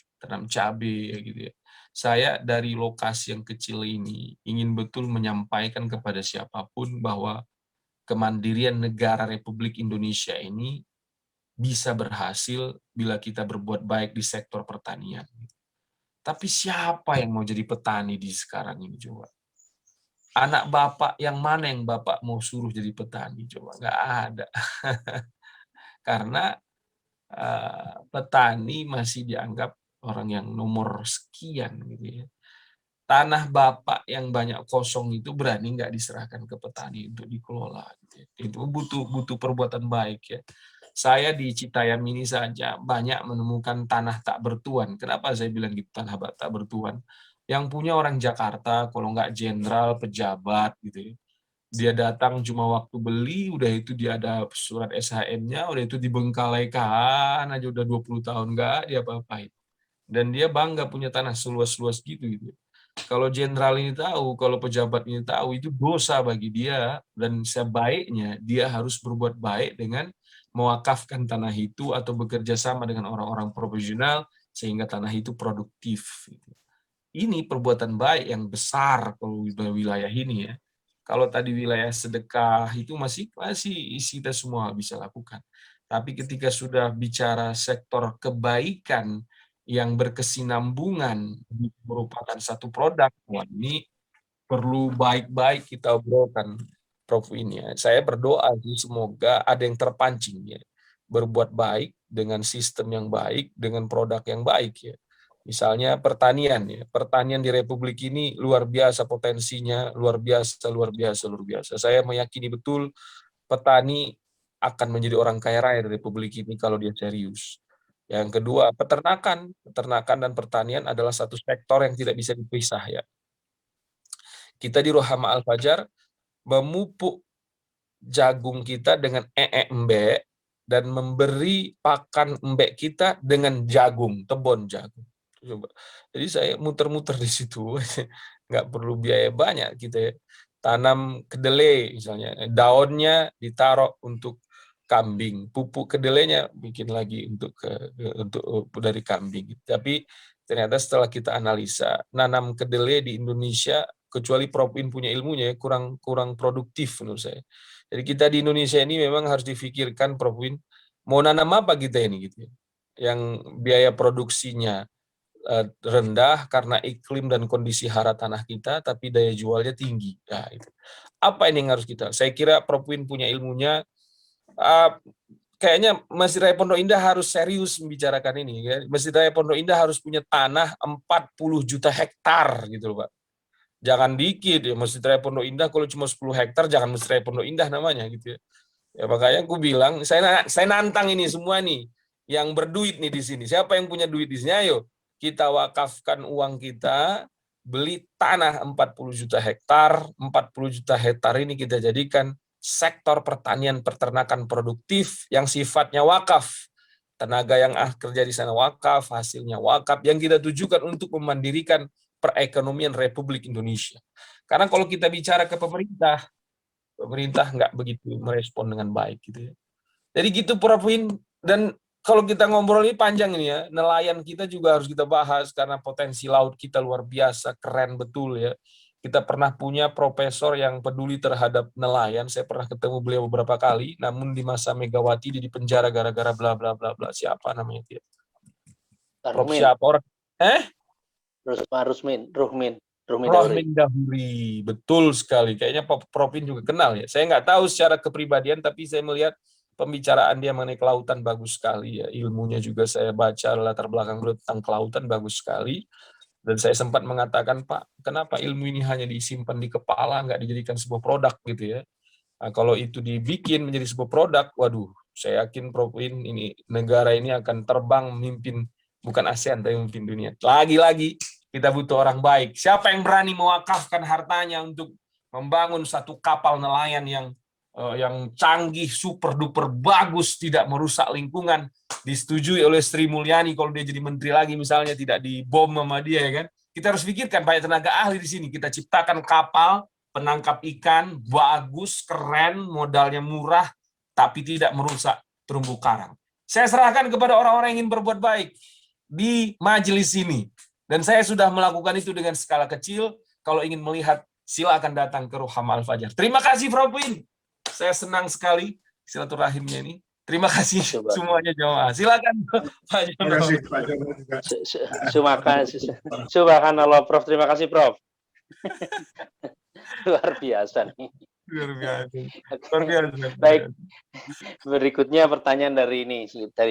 cabai, ya gitu ya. Saya dari lokasi yang kecil ini ingin betul menyampaikan kepada siapapun bahwa kemandirian negara Republik Indonesia ini bisa berhasil bila kita berbuat baik di sektor pertanian. Tapi siapa yang mau jadi petani di sekarang ini coba? Anak Bapak yang mana yang Bapak mau suruh jadi petani coba? Nggak ada. Karena petani masih dianggap orang yang nomor sekian gitu ya. Tanah Bapak yang banyak kosong itu berani nggak diserahkan ke petani untuk dikelola. Gitu ya. Itu butuh perbuatan baik ya. Saya di Citayam ini saja banyak menemukan tanah tak bertuan. Kenapa saya bilang gitu tanah tak bertuan? Yang punya orang Jakarta, kalau nggak jenderal, pejabat gitu ya. Dia datang cuma waktu beli, udah itu dia ada surat SHM-nya, udah itu dibengkalaikan aja udah 20 tahun nggak dia apa-apain. Dan dia bangga punya tanah seluas-luas gitu. Kalau jenderal ini tahu, kalau pejabat ini tahu, itu dosa bagi dia. Dan sebaiknya dia harus berbuat baik dengan mewakafkan tanah itu atau bekerja sama dengan orang-orang profesional sehingga tanah itu produktif. Ini perbuatan baik yang besar kalau wilayah ini ya. Kalau tadi wilayah sedekah itu masih kita semua bisa lakukan. Tapi ketika sudah bicara sektor kebaikan yang berkesinambungan merupakan satu produk, ini perlu baik-baik kita obrolkan, Prof. ini ya. Saya berdoa semoga ada yang terpancing ya, berbuat baik dengan sistem yang baik, dengan produk yang baik ya. Misalnya pertanian ya, pertanian di Republik ini luar biasa potensinya, luar biasa. Saya meyakini betul petani akan menjadi orang kaya raya di Republik ini kalau dia serius. Yang kedua, peternakan dan pertanian adalah satu sektor yang tidak bisa dipisah ya. Kita di Rohama Al-Fajar memupuk jagung kita dengan embek dan memberi pakan embek kita dengan jagung, tebon jagung. Coba. Jadi saya muter-muter di situ, nggak perlu biaya banyak kita ya. Tanam kedelai misalnya, daunnya ditaruh untuk kambing, pupuk kedelainya bikin lagi untuk dari kambing. Tapi ternyata setelah kita analisa, nanam kedelai di Indonesia kecuali Prof Win punya ilmunya kurang produktif menurut saya. Jadi kita di Indonesia ini memang harus difikirkan Prof Win mau nanam apa kita ini gitu ya. Yang biaya produksinya rendah karena iklim dan kondisi hara tanah kita, tapi daya jualnya tinggi. Nah, itu. Apa ini yang harus kita? Saya kira Prof Win punya ilmunya. Kayaknya Masjid Raya Pondok Indah harus serius membicarakan ini. Ya. Masjid Raya Pondok Indah harus punya tanah 40 juta hektar gitu loh Pak. Jangan dikit ya Masjid Raya Pondok Indah, kalau cuma 10 hektar jangan Masjid Raya Pondok Indah namanya gitu ya. Ya makanya aku bilang, saya nantang ini semua nih yang berduit nih di sini. Siapa yang punya duit di sini? Ayo kita wakafkan uang kita, beli tanah 40 juta hektar, 40 juta hektar ini kita jadikan sektor pertanian peternakan produktif yang sifatnya wakaf. Tenaga yang kerja di sana wakaf, hasilnya wakaf, yang kita tujukan untuk memandirikan perekonomian Republik Indonesia. Karena kalau kita bicara ke pemerintah nggak begitu merespon dengan baik gitu ya. Jadi gitu Prof Win. Dan kalau kita ngobrol ini panjang ini ya, nelayan kita juga harus kita bahas karena potensi laut kita luar biasa, keren betul ya. Kita pernah punya profesor yang peduli terhadap nelayan. Saya pernah ketemu beliau beberapa kali, namun di masa Megawati dia dipenjara gara-gara bla bla bla bla. Siapa namanya dia? Prof siapa orang? Rohmin Dahuri. Betul sekali. Kayaknya Prof juga kenal ya. Saya nggak tahu secara kepribadian, tapi saya melihat pembicaraan dia mengenai kelautan bagus sekali ya. Ilmunya juga saya baca latar belakang beliau tentang kelautan bagus sekali. Dan saya sempat mengatakan, Pak, kenapa ilmu ini hanya disimpan di kepala, nggak dijadikan sebuah produk gitu ya. Nah, kalau itu dibikin menjadi sebuah produk, waduh, saya yakin Prof Win ini negara ini akan terbang memimpin, bukan ASEAN, tapi memimpin dunia. Lagi-lagi kita butuh orang baik. Siapa yang berani mewakafkan hartanya untuk membangun satu kapal nelayan yang canggih, super duper bagus, tidak merusak lingkungan, disetujui oleh Sri Mulyani kalau dia jadi menteri lagi misalnya, tidak dibom sama dia ya kan. Kita harus pikirkan banyak tenaga ahli di sini. Kita ciptakan kapal penangkap ikan bagus, keren, modalnya murah, tapi tidak merusak terumbu karang. Saya serahkan kepada orang-orang yang ingin berbuat baik di majelis ini. Dan saya sudah melakukan itu dengan skala kecil. Kalau ingin melihat, silakan datang ke Ruham Al-Fajar. Terima kasih Prof Win. Saya senang sekali silaturahimnya ini. Terima kasih semuanya jemaah. Silakan Pak Jono. Terima kasih Pak Jono juga. Subhanallah Prof. Terima kasih Prof. Luar biasa nih. Luar biasa. Baik. Berikutnya pertanyaan dari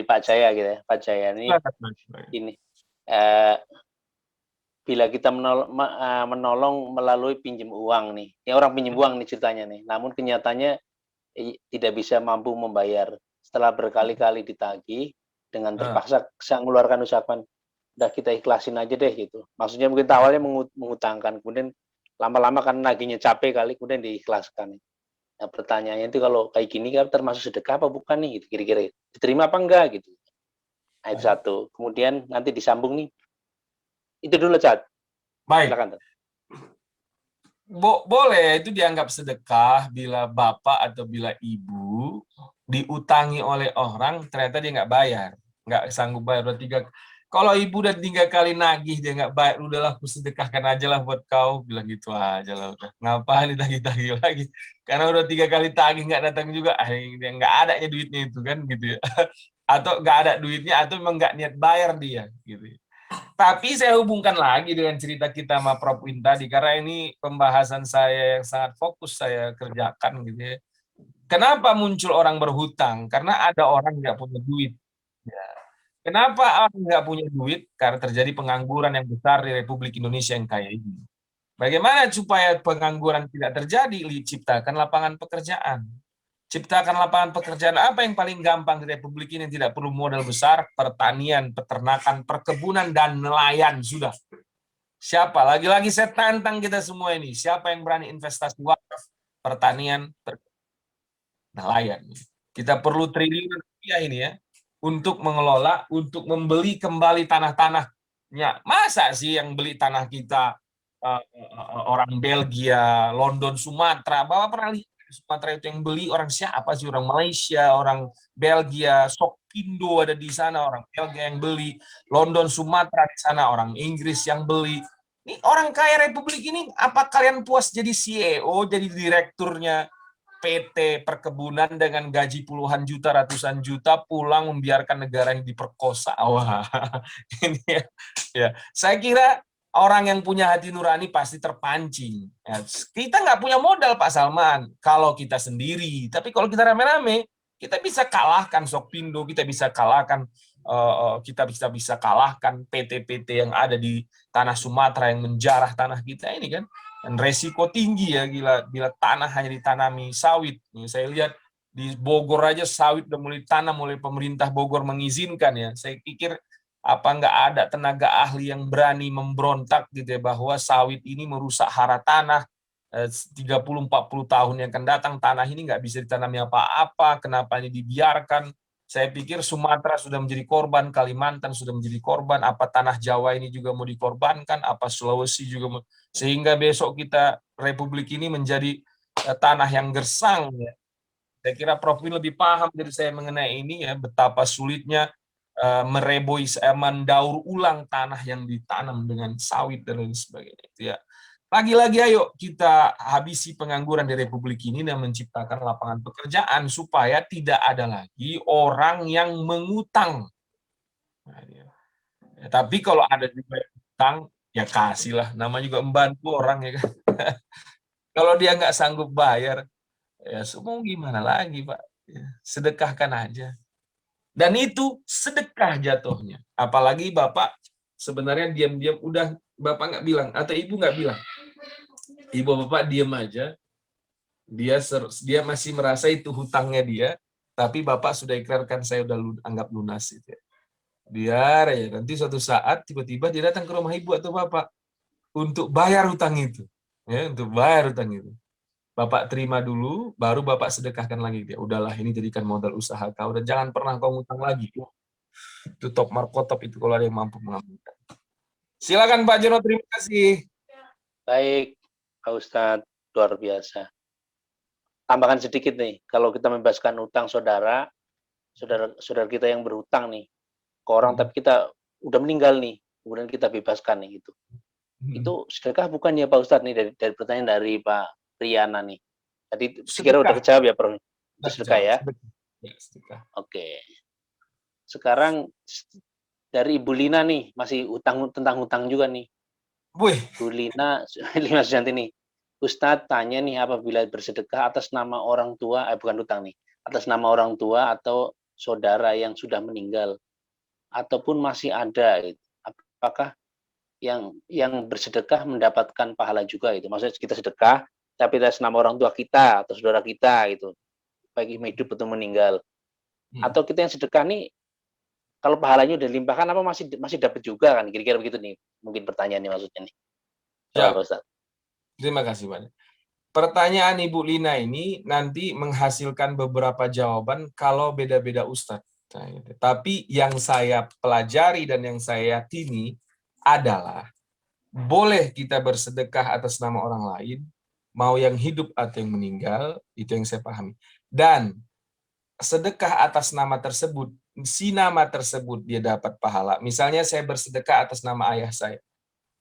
Pak Jaya gitu ya. Pak Jaya ini. Bila kita menolong melalui pinjam uang nih. Ini orang pinjam uang nih ceritanya nih. Namun kenyataannya tidak bisa mampu membayar. Setelah berkali-kali ditagih, dengan terpaksa saya mengeluarkan ucapan, udah kita ikhlasin aja deh gitu. Maksudnya mungkin awalnya mengutangkan, kemudian lama-lama kan nagihnya capek kali, kemudian diikhlaskan. Nah pertanyaannya itu kalau kayak gini kan termasuk sedekah apa bukan nih? Gitu, kira-kira diterima apa enggak gitu. Nah itu satu. Kemudian nanti disambung nih. Itu dulu Chat. Baik. Silakan. Boleh itu dianggap sedekah bila bapak atau bila ibu diutangi oleh orang, ternyata dia nggak bayar, nggak sanggup bayar. Kalau ibu udah 3 kali nagih dia nggak bayar, udahlah aku sedekahkan aja lah buat kau, bilang gitu aja lah udah. Ngapain ditagih-tagih lagi? Karena udah 3 kali tagih nggak datang juga, nggak adanya duitnya itu kan gitu ya. Atau nggak ada duitnya atau memang nggak niat bayar dia gitu. Tapi saya hubungkan lagi dengan cerita kita sama Prof Win tadi, karena ini pembahasan saya yang sangat fokus saya kerjakan gitu ya. Kenapa muncul orang berhutang? Karena ada orang nggak punya duit. Ya. Kenapa orang nggak punya duit? Karena terjadi pengangguran yang besar di Republik Indonesia yang kaya ini. Bagaimana supaya pengangguran tidak terjadi? Ciptakan lapangan pekerjaan. Ciptakan lapangan pekerjaan. Apa yang paling gampang di Republik ini yang tidak perlu modal besar? Pertanian, peternakan, perkebunan, dan nelayan. Sudah. Siapa? Lagi-lagi saya tantang kita semua ini. Siapa yang berani investasi wakaf? Pertanian, nelayan. Kita perlu triliunan rupiah ini ya. Untuk mengelola, untuk membeli kembali tanah-tanahnya. Masa sih yang beli tanah kita orang Belgia, London, Sumatera? Bapak pernah lihat Sumatera itu yang beli orang siapa sih? Orang Malaysia, orang Belgia, Sokindo ada di sana, orang Belgia yang beli, London, Sumatera di sana, orang Inggris yang beli. Ini orang kaya Republik ini, apa kalian puas jadi CEO, jadi direkturnya PT perkebunan dengan gaji puluhan juta, ratusan juta, pulang membiarkan negara yang diperkosa. Wah, ini ya. Saya kira orang yang punya hati nurani pasti terpancing. Ya, kita nggak punya modal, Pak Salman, kalau kita sendiri. Tapi kalau kita rame-rame, kita bisa kalahkan Sokpindo, kita bisa kalahkan PT-PT yang ada di tanah Sumatera yang menjarah tanah kita ini kan. Dan resiko tinggi ya, bila tanah hanya ditanami sawit. Saya lihat di Bogor aja sawit udah mulai tanam oleh pemerintah Bogor mengizinkan ya. Saya pikir apa nggak ada tenaga ahli yang berani memberontak gitu ya, bahwa sawit ini merusak hara tanah 30-40 tahun yang akan datang, tanah ini nggak bisa ditanami apa-apa, kenapa ini dibiarkan? Saya pikir Sumatera sudah menjadi korban, Kalimantan sudah menjadi korban, apa tanah Jawa ini juga mau dikorbankan, apa Sulawesi juga mau, sehingga besok kita Republik ini menjadi tanah yang gersang ya. Saya kira Prof lebih paham dari saya mengenai ini ya, betapa sulitnya mendaur ulang tanah yang ditanam dengan sawit dan lain sebagainya itu ya. Lagi-lagi ayo kita habisi pengangguran di Republik ini dan menciptakan lapangan pekerjaan supaya tidak ada lagi orang yang mengutang. Nah, ya. Tapi kalau ada juga yang utang, ya kasihlah. Nama juga membantu orang ya kan. Kalau dia nggak sanggup bayar, ya semua gimana lagi Pak. Ya, sedekahkan aja. Dan itu sedekah jatuhnya. Apalagi Bapak sebenarnya diam-diam udah Bapak nggak bilang atau Ibu nggak bilang. Ibu Bapak diam aja. Dia masih merasa itu hutangnya dia, tapi Bapak sudah ikrarkan saya udah anggap lunas itu. Biar ya nanti suatu saat tiba-tiba dia datang ke rumah Ibu atau Bapak untuk bayar hutang itu. Ya, untuk bayar hutang itu. Bapak terima dulu, baru Bapak sedekahkan lagi dia. Udahlah, ini jadikan modal usaha kau dan jangan pernah kau ngutang lagi. Itu top markotop itu kalau ada yang mampu mengamalkan. Silakan Pak Jono, terima kasih. Baik, Pak Ustadz, luar biasa. Tambahkan sedikit nih, kalau kita membebaskan utang saudara kita yang berhutang nih, ke orang tapi kita udah meninggal nih, kemudian kita bebaskan nih gitu. Itu sedekah bukan ya Pak Ustadz nih dari pertanyaan dari Pak Priyana nih. Tadi sekira udah kejawab ya Prof. Sedekah ya? Sedekah. Oke. Sekarang dari Ibu Lina nih, masih tentang hutang juga nih. Bu Lina Sujanti nih. Ustadz tanya nih, apabila bersedekah atas nama orang tua, bukan hutang nih, atas nama orang tua atau saudara yang sudah meninggal, ataupun masih ada, gitu. Apakah yang bersedekah mendapatkan pahala juga itu? Maksudnya kita sedekah, tapi atas nama orang tua kita atau saudara kita gitu, baik hidup atau meninggal. Atau kita yang sedekah nih, kalau pahalanya udah limpahkan, apa masih dapat juga kan? Kira-kira begitu nih, mungkin pertanyaannya maksudnya nih. Ya. Ustaz. Terima kasih banyak. Pertanyaan Ibu Lina ini nanti menghasilkan beberapa jawaban kalau beda-beda Ustadz. Tapi yang saya pelajari dan yang saya yakini adalah boleh kita bersedekah atas nama orang lain, mau yang hidup atau yang meninggal, itu yang saya pahami. Dan sedekah atas nama tersebut, si nama tersebut dia dapat pahala. Misalnya saya bersedekah atas nama ayah saya.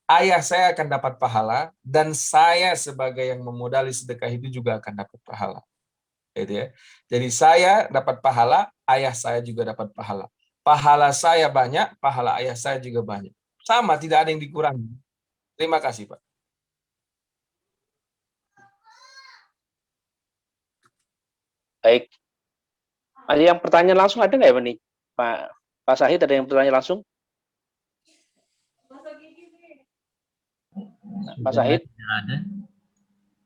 Ayah saya akan dapat pahala, dan saya sebagai yang memodali sedekah itu juga akan dapat pahala. Gitu ya. Jadi saya dapat pahala, ayah saya juga dapat pahala. Pahala saya banyak, pahala ayah saya juga banyak. Sama, tidak ada yang dikurangi. Terima kasih, Pak. Baik. Ada yang pertanyaan langsung ada nggak ya nih? Pak Sahid ada yang bertanya langsung? Pak Sahid? Ada.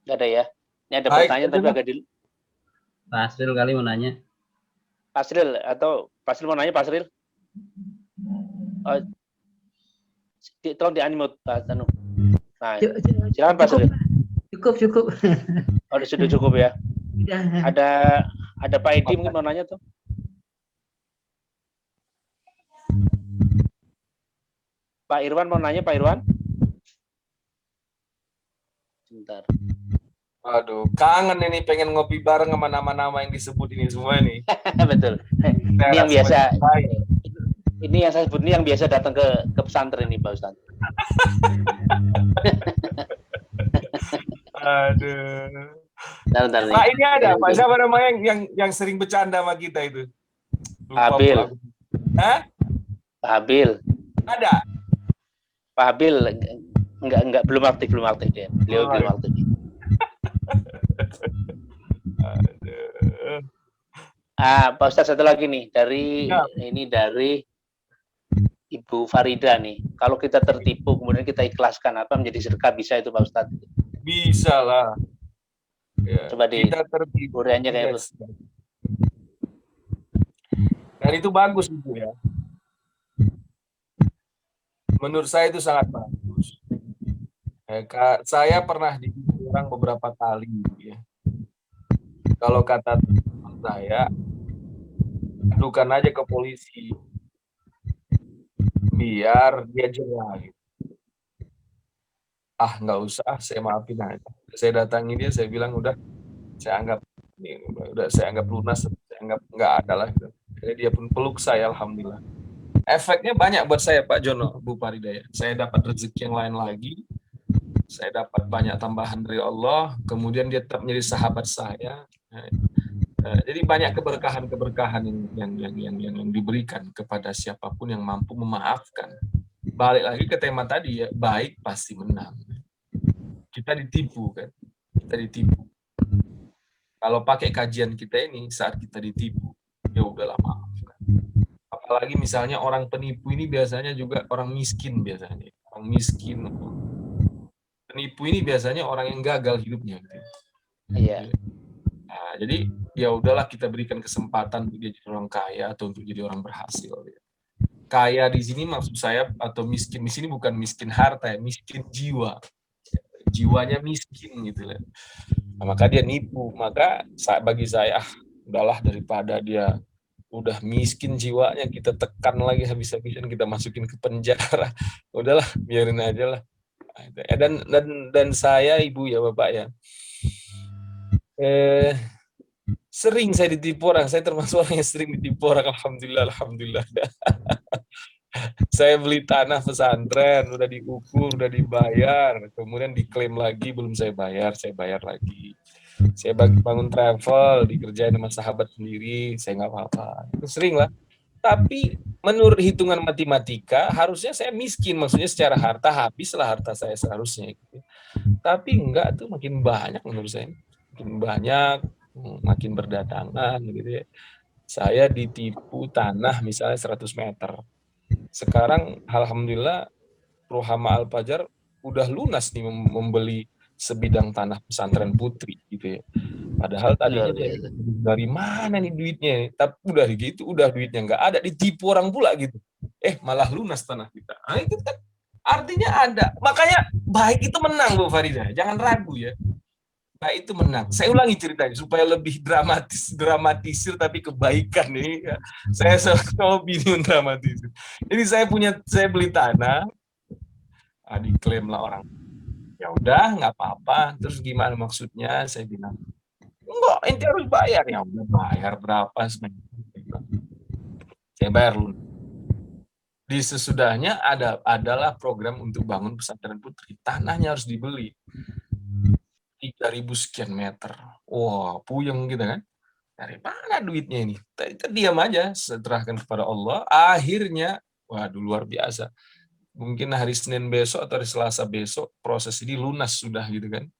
Nggak ada ya? Ini ada pertanyaan tapi agak dulu. Pak Asril kali mau nanya. Pak Asril atau Pak Asril mau nanya Pak Asril? Tolong di-unmute Pak Tanu. Nah, silakan Pak Asril. Cukup. Oh, sudah cukup ya. Ada Pak Edi mungkin mau nanya tuh. Pak Irwan mau nanya, Pak Irwan? Sebentar. Aduh, kangen ini pengen ngopi bareng sama nama-nama yang disebut ini semua nih. Betul. Ini yang biasa. Ini yang saya sebut ini yang biasa datang ke pesantren ini Pak Ustadz. Aduh. Bentar nih. Pak ini ada, Pak siapa namanya yang sering bercanda sama kita itu? Lupa Habil. aku. Hah? Pak Habil. Ada. Pak Habil enggak belum aktif dia. Beliau Oh, belum aktif. Aduh. Pak Ustadz satu lagi nih dari Ya. dari Ibu Farida nih. Kalau kita tertipu kemudian kita ikhlaskan apa menjadi sedekah bisa itu Pak Ustadz? Bisa lah. Ya, Coba kita tertipu. uriannya kayak Yes. Dan itu bagus itu ya. Menurut saya itu sangat bagus. Saya pernah ditipu orang beberapa kali ya. Kalau kata teman saya, adukan aja ke polisi biar dia jerah gitu. Nggak usah, saya maafin aja. Saya datangi dia, saya bilang udah saya anggap lunas, saya anggap nggak ada lah gitu. Jadi dia pun peluk saya, alhamdulillah. Efeknya banyak buat saya Pak Jono, Bu Farida ya. Saya dapat rezeki yang lain lagi, saya dapat banyak tambahan dari Allah, kemudian dia tetap menjadi sahabat saya. Jadi banyak keberkahan yang diberikan kepada siapapun yang mampu memaafkan. Balik lagi ke tema tadi ya, baik pasti menang. Kita ditipu kan, Kalau pakai kajian kita ini saat kita ditipu, ya udahlah maafkan. Apalagi misalnya orang penipu ini biasanya juga orang miskin biasanya. Orang miskin. Penipu ini biasanya orang yang gagal hidupnya. Iya. Nah, jadi ya udahlah kita berikan kesempatan untuk dia jadi orang kaya atau untuk jadi orang berhasil. Kaya di sini maksud saya atau miskin di sini bukan miskin harta ya, miskin jiwa. Jiwanya miskin gitu lah. Nah, maka dia nipu. Maka bagi saya udahlah daripada dia udah miskin jiwanya kita tekan lagi habis-habisan kita masukin ke penjara. Udahlah biarin aja lah. Dan saya Ibu ya Bapak ya. Sering saya ditipu orang, saya termasuk orang yang sering ditipu orang, alhamdulillah. Saya beli tanah pesantren, udah diukur, udah dibayar, kemudian diklaim lagi belum saya bayar lagi. Saya bangun travel, dikerjain sama sahabat sendiri, saya nggak apa-apa. Itu sering lah. Tapi menurut hitungan matematika, harusnya saya miskin, maksudnya secara harta habislah harta saya seharusnya. Gitu. Tapi enggak tuh makin banyak menurut saya, makin berdatangan gitu ya. Saya ditipu tanah misalnya 100 meter. Sekarang alhamdulillah Rohama Al-Fajar udah lunas nih membeli sebidang tanah pesantren putri gitu ya. Padahal tadinya dari mana nih duitnya? Tapi udah duitnya nggak ada, ditipu orang pula gitu. Malah lunas tanah kita. Nah, itu kan artinya ada. Makanya baik itu menang Bu Farida. Jangan ragu ya. Baik itu menang. Saya ulangi ceritanya supaya lebih dramatisir tapi kebaikan nih. Saya hobi dramatisir. Jadi saya beli tanah, diklaim lah orang. Ya udah nggak apa-apa. Terus gimana maksudnya? Saya bilang enggak, ente harus bayar. Ya udah bayar berapa sebenarnya? Saya bayar lu. Di sesudahnya adalah program untuk bangun pesantren putri. Tanahnya harus dibeli. 3.000 sekian meter. Wah, puyeng gitu kan. Dari mana duitnya ini? Kita diam aja, serahkan kepada Allah. Akhirnya, waduh luar biasa. Mungkin hari Senin besok atau hari Selasa besok proses ini lunas sudah gitu kan.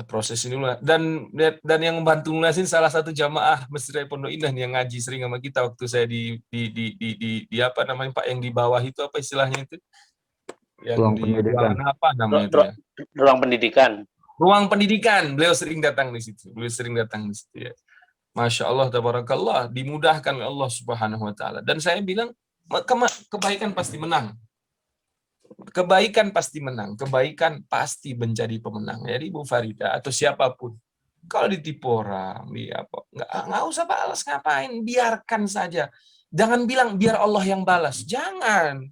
Proses ini lunas. Dan yang membantu lunasin salah satu jamaah Masjid Raya Pondok Indah nih, yang ngaji sering sama kita waktu saya di apa namanya Pak, yang di bawah itu apa istilahnya itu? Yang Ruang di pendidikan. apa namanya itu ya? Ruang pendidikan. Ruang pendidikan, beliau sering datang di situ. Ya. Masya Allah, tabarakallah, dimudahkan oleh Allah Subhanahu Wa Taala. Dan saya bilang kebaikan pasti menang. Kebaikan pasti menang. Kebaikan pasti menjadi pemenang. Jadi Bu Farida atau siapapun, kalau ditipu orang, nggak usah balas, ngapain? Biarkan saja. Jangan bilang biar Allah yang balas. Jangan.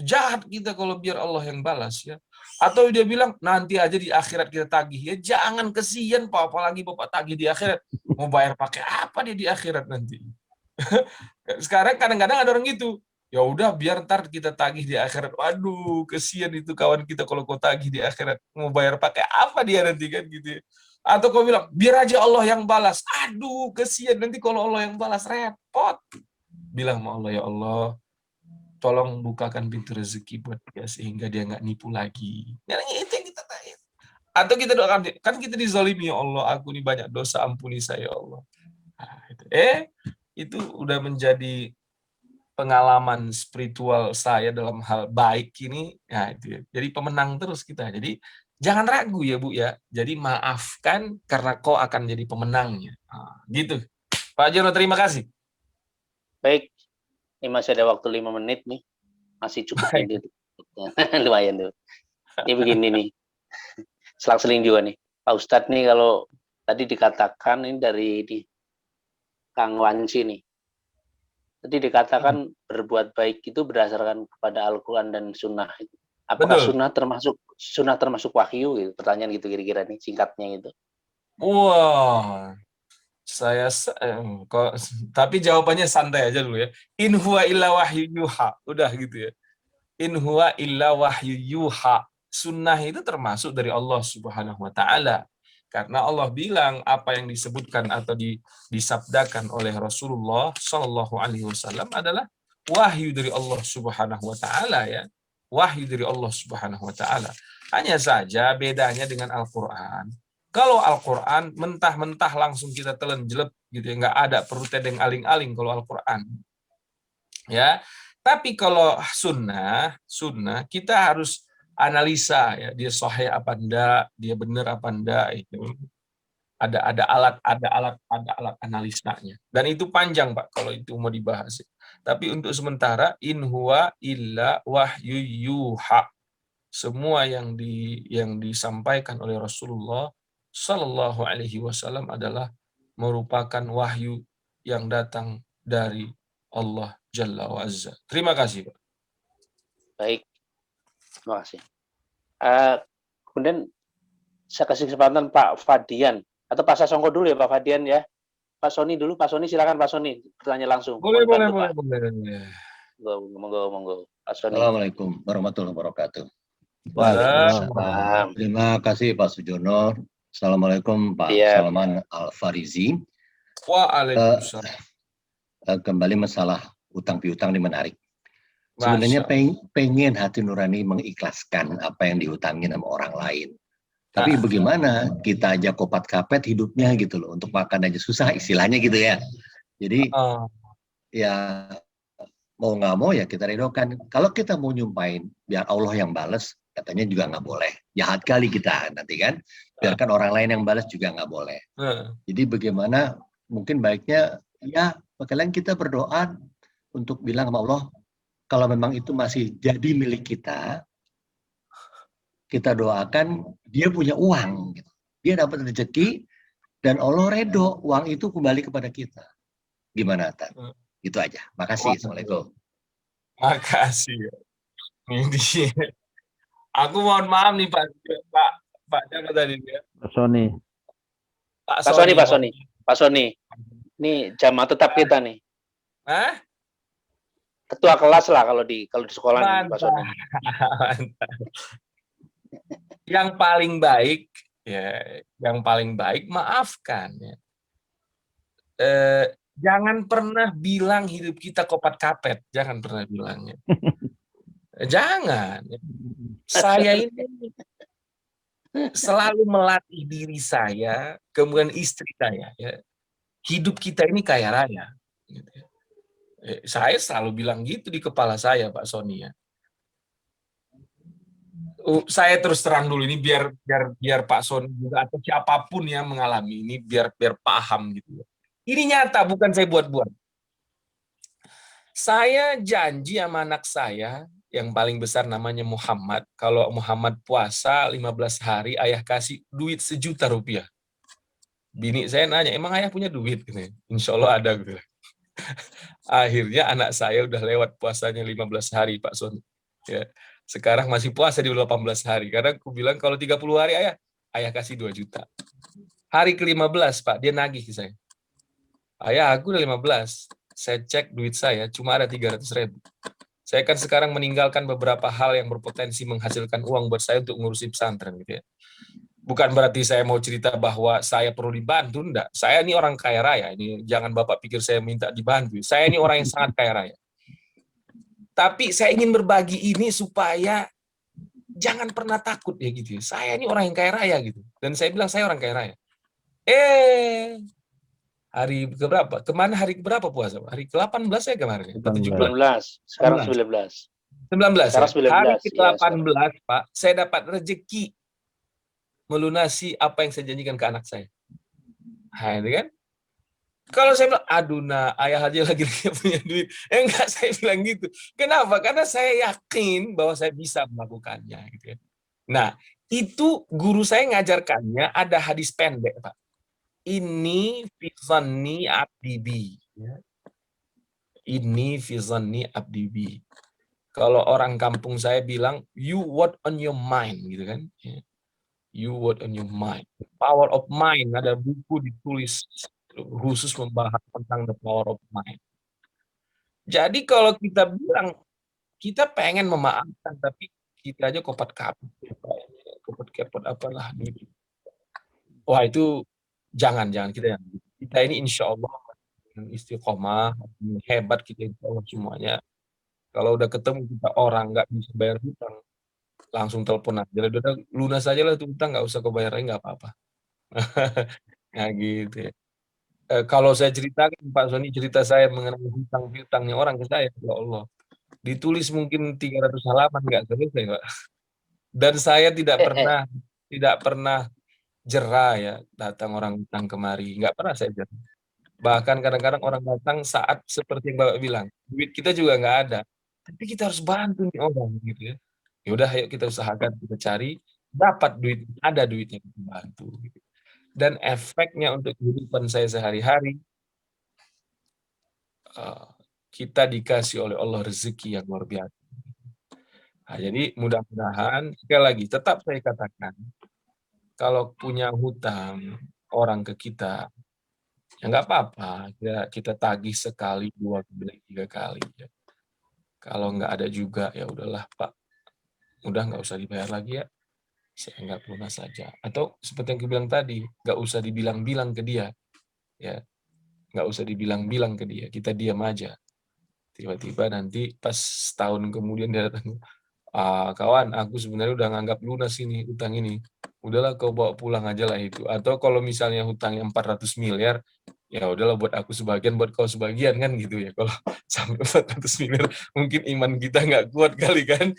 Jahat kita kalau biar Allah yang balas ya. Atau dia bilang nanti aja di akhirat kita tagih ya, jangan, kesian Pak, apalagi Bapak tagih di akhirat, mau bayar pakai apa dia di akhirat nanti. Sekarang kadang-kadang ada orang gitu, ya udah biar ntar kita tagih di akhirat, waduh kesian itu kawan kita kalau kau tagih di akhirat, mau bayar pakai apa dia nanti kan gitu. Atau kau bilang, biar aja Allah yang balas. Aduh, kesian nanti kalau Allah yang balas, repot. Bilang sama Allah, ya Allah, tolong bukakan pintu rezeki buat dia sehingga dia nggak nipu lagi. Nah, itu yang kita tanya. Atau kita doakan, kan kita dizalimi, ya Allah, aku ini banyak dosa, ampuni saya, ya Allah. Nah, itu udah menjadi pengalaman spiritual saya dalam hal baik ini. Nah, itu ya. Jadi pemenang terus kita. Jadi jangan ragu ya Bu ya. Jadi maafkan karena kau akan jadi pemenangnya. Nah, gitu. Pak Jono, terima kasih. Baik, ini masih ada waktu 5 menit nih. Masih cukup ini. Lumayan tuh. Ini begini nih. Selang-seling juga nih. Pak Ustadz nih kalau tadi dikatakan ini dari Kang Wanci nih. Tadi dikatakan berbuat baik itu berdasarkan kepada Al-Quran dan Sunnah. Apakah Betul. Sunnah termasuk wahyu? Gitu. Pertanyaan gitu kira-kira nih, singkatnya gitu. Wah, tapi jawabannya santai aja dulu ya. In huwa illa wahyu yuha. Udah gitu ya. In huwa illa wahyu yuha. Sunnah itu termasuk dari Allah Subhanahu wa Ta'ala. Karena Allah bilang apa yang disebutkan atau disabdakan oleh Rasulullah Shallallahu Alaihi Wasallam adalah wahyu dari Allah Subhanahu Wa Taala ya, wahyu dari Allah Subhanahu Wa Taala. Hanya saja bedanya dengan Al-Quran. Kalau Al-Quran mentah-mentah langsung kita telan jelep gitu ya, nggak ada perlu tedeng aling-aling kalau Al-Quran. Ya, tapi kalau sunnah kita harus analisa ya, dia sahih apa enggak, dia benar apa enggak, itu ada alat analisanya, dan itu panjang Pak kalau itu mau dibahas. Tapi untuk sementara in huwa illa wahyu yuha, semua yang disampaikan oleh Rasulullah Shallallahu Alaihi Wasallam adalah merupakan wahyu yang datang dari Allah Jalla wa Azza. Terima kasih Pak. Baik. Terima kasih. Kemudian saya kasih kesempatan Pak Fadian atau Pak Sasongko dulu ya Pak Fadian ya. Pak Soni dulu, Pak Soni silakan Pak Soni bertanya langsung. Boleh. Monggo. Pak Soni. Assalamualaikum warahmatullahi wabarakatuh. Waalaikumsalam. Terima kasih Pak Sujono. Assalamualaikum Pak Salman Al-Farizi. Waalaikumsalam. Kembali masalah utang piutang ini menarik. Sebenarnya pengen hati nurani mengikhlaskan apa yang dihutangin sama orang lain. Tapi bagaimana kita aja kopat kapet hidupnya gitu loh. Untuk makan aja susah istilahnya gitu ya. Jadi ya mau nggak mau ya kita redokan. Kalau kita mau nyumpain biar Allah yang balas, katanya juga nggak boleh. Jahat kali kita nanti kan. Biarkan orang lain yang balas juga nggak boleh. Jadi bagaimana mungkin baiknya ya kalian kita berdoa untuk bilang sama Allah, kalau memang itu masih jadi milik kita, kita doakan dia punya uang, gitu. Dia dapat rezeki dan Allah redho uang itu kembali kepada kita. Gimana Tan? Itu aja. Makasih. Assalamualaikum. Makasih. Aku mohon maaf nih Pak siapa tadi ya? Pak Soni. Pak Soni. Ini jamaah tetap kita nih. Ketua kelas lah kalau di sekolah nih, Pak Soni. Yang paling baik maafkan ya. Jangan pernah bilang hidup kita kopat kapet, jangan pernah bilangnya. Jangan. Saya ini selalu melatih diri saya, kemudian istri saya ya. Hidup kita ini kaya raya. Gitu ya. Saya selalu bilang gitu di kepala saya Pak Soni ya. Saya terus terang dulu ini biar Pak Soni juga atau siapapun yang mengalami ini biar paham gitu ya. Ini nyata, bukan saya buat-buat. Saya janji sama anak saya yang paling besar namanya Muhammad, kalau Muhammad puasa 15 hari ayah kasih duit 1 juta rupiah. Bini saya nanya, emang ayah punya duit? Insya Allah ada gitu. Akhirnya anak saya udah lewat puasanya 15 hari Pak Soni. Ya. Sekarang masih puasa di 18 hari. Karena aku bilang kalau 30 hari ayah kasih 2 juta. Hari ke-15 Pak, dia nagih ke saya. Ayah aku udah 15. Saya cek duit saya cuma ada 300.000. Saya kan sekarang meninggalkan beberapa hal yang berpotensi menghasilkan uang buat saya untuk ngurusi pesantren gitu ya. Bukan berarti saya mau cerita bahwa saya perlu dibantu, enggak. Saya ini orang kaya raya. Ini jangan Bapak pikir saya minta dibantu. Saya ini orang yang sangat kaya raya. Tapi saya ingin berbagi ini supaya jangan pernah takut ya gitu. Saya ini orang yang kaya raya gitu. Dan saya bilang saya orang kaya raya. Hari keberapa? Kemana hari keberapa puasa? Hari ke-18 saya kemarin. 19. 19. Sekarang 19. 19 Sekarang ya? Hari 19, ke-18, Pak, saya dapat rezeki melunasi apa yang saya janjikan ke anak saya. Nah, ini kan? Kalau saya bilang, aduh nah, ayah aja lagi-lagi punya duit. Enggak, saya bilang gitu. Kenapa? Karena saya yakin bahwa saya bisa melakukannya. Gitu ya. Nah, itu guru saya ngajarkannya ada hadis pendek, Pak. Ini fi zanni abdi. Ini fi zanni abdi. Kalau orang kampung saya bilang, you what on your mind, gitu kan? You what on your mind. Power of mind, ada buku ditulis khusus membahas tentang the power of mind. Jadi kalau kita bilang, kita pengen memaafkan, tapi kita aja kopat-kaput. Kopat-kaput apalah. Gitu. Wah itu, jangan kita yang kita ini insya Allah istiqomah, hebat kita insya Allah semuanya. Kalau udah ketemu kita orang nggak bisa bayar hutang, langsung telepon aja. Udah lunas aja lah itu hutang, nggak usah kau bayarin nggak apa-apa. Nah gitu ya. Kalau saya ceritakan Pak Sony cerita saya mengenai hutang-hutangnya orang ke saya, ya Allah, ditulis mungkin 300 halaman nggak selesai Pak. Dan saya tidak pernah jerah ya datang orang hutang kemari, nggak pernah saya jerah. Bahkan kadang-kadang orang datang saat seperti yang Bapak bilang, duit kita juga nggak ada. Tapi kita harus bantu nih orang gitu ya. Ya udah ayo kita usahakan, kita cari, dapat duit, ada duitnya kita bantu gitu. Dan efeknya untuk kehidupan saya sehari-hari, kita dikasih oleh Allah rezeki yang luar biasa. Nah, jadi mudah-mudahan sekali lagi tetap saya katakan, kalau punya hutang orang ke kita, ya nggak apa-apa, kita tagih sekali, 2 kali, 3 kali. Ya. Kalau nggak ada juga, ya udahlah Pak, udah nggak usah dibayar lagi ya, saya nggak lunas saja. Atau seperti yang bilang tadi, nggak usah dibilang-bilang ke dia, ya nggak usah dibilang-bilang ke dia, kita diam aja. Tiba-tiba nanti pas setahun kemudian dia datang, kawan, aku sebenarnya udah nganggap lunas ini utang ini. Udahlah kau bawa pulang aja lah itu. Atau kalau misalnya hutangnya 400 miliar, ya udahlah buat aku sebagian, buat kau sebagian kan gitu ya. Kalau sampai 400 miliar, mungkin iman kita nggak kuat kali kan.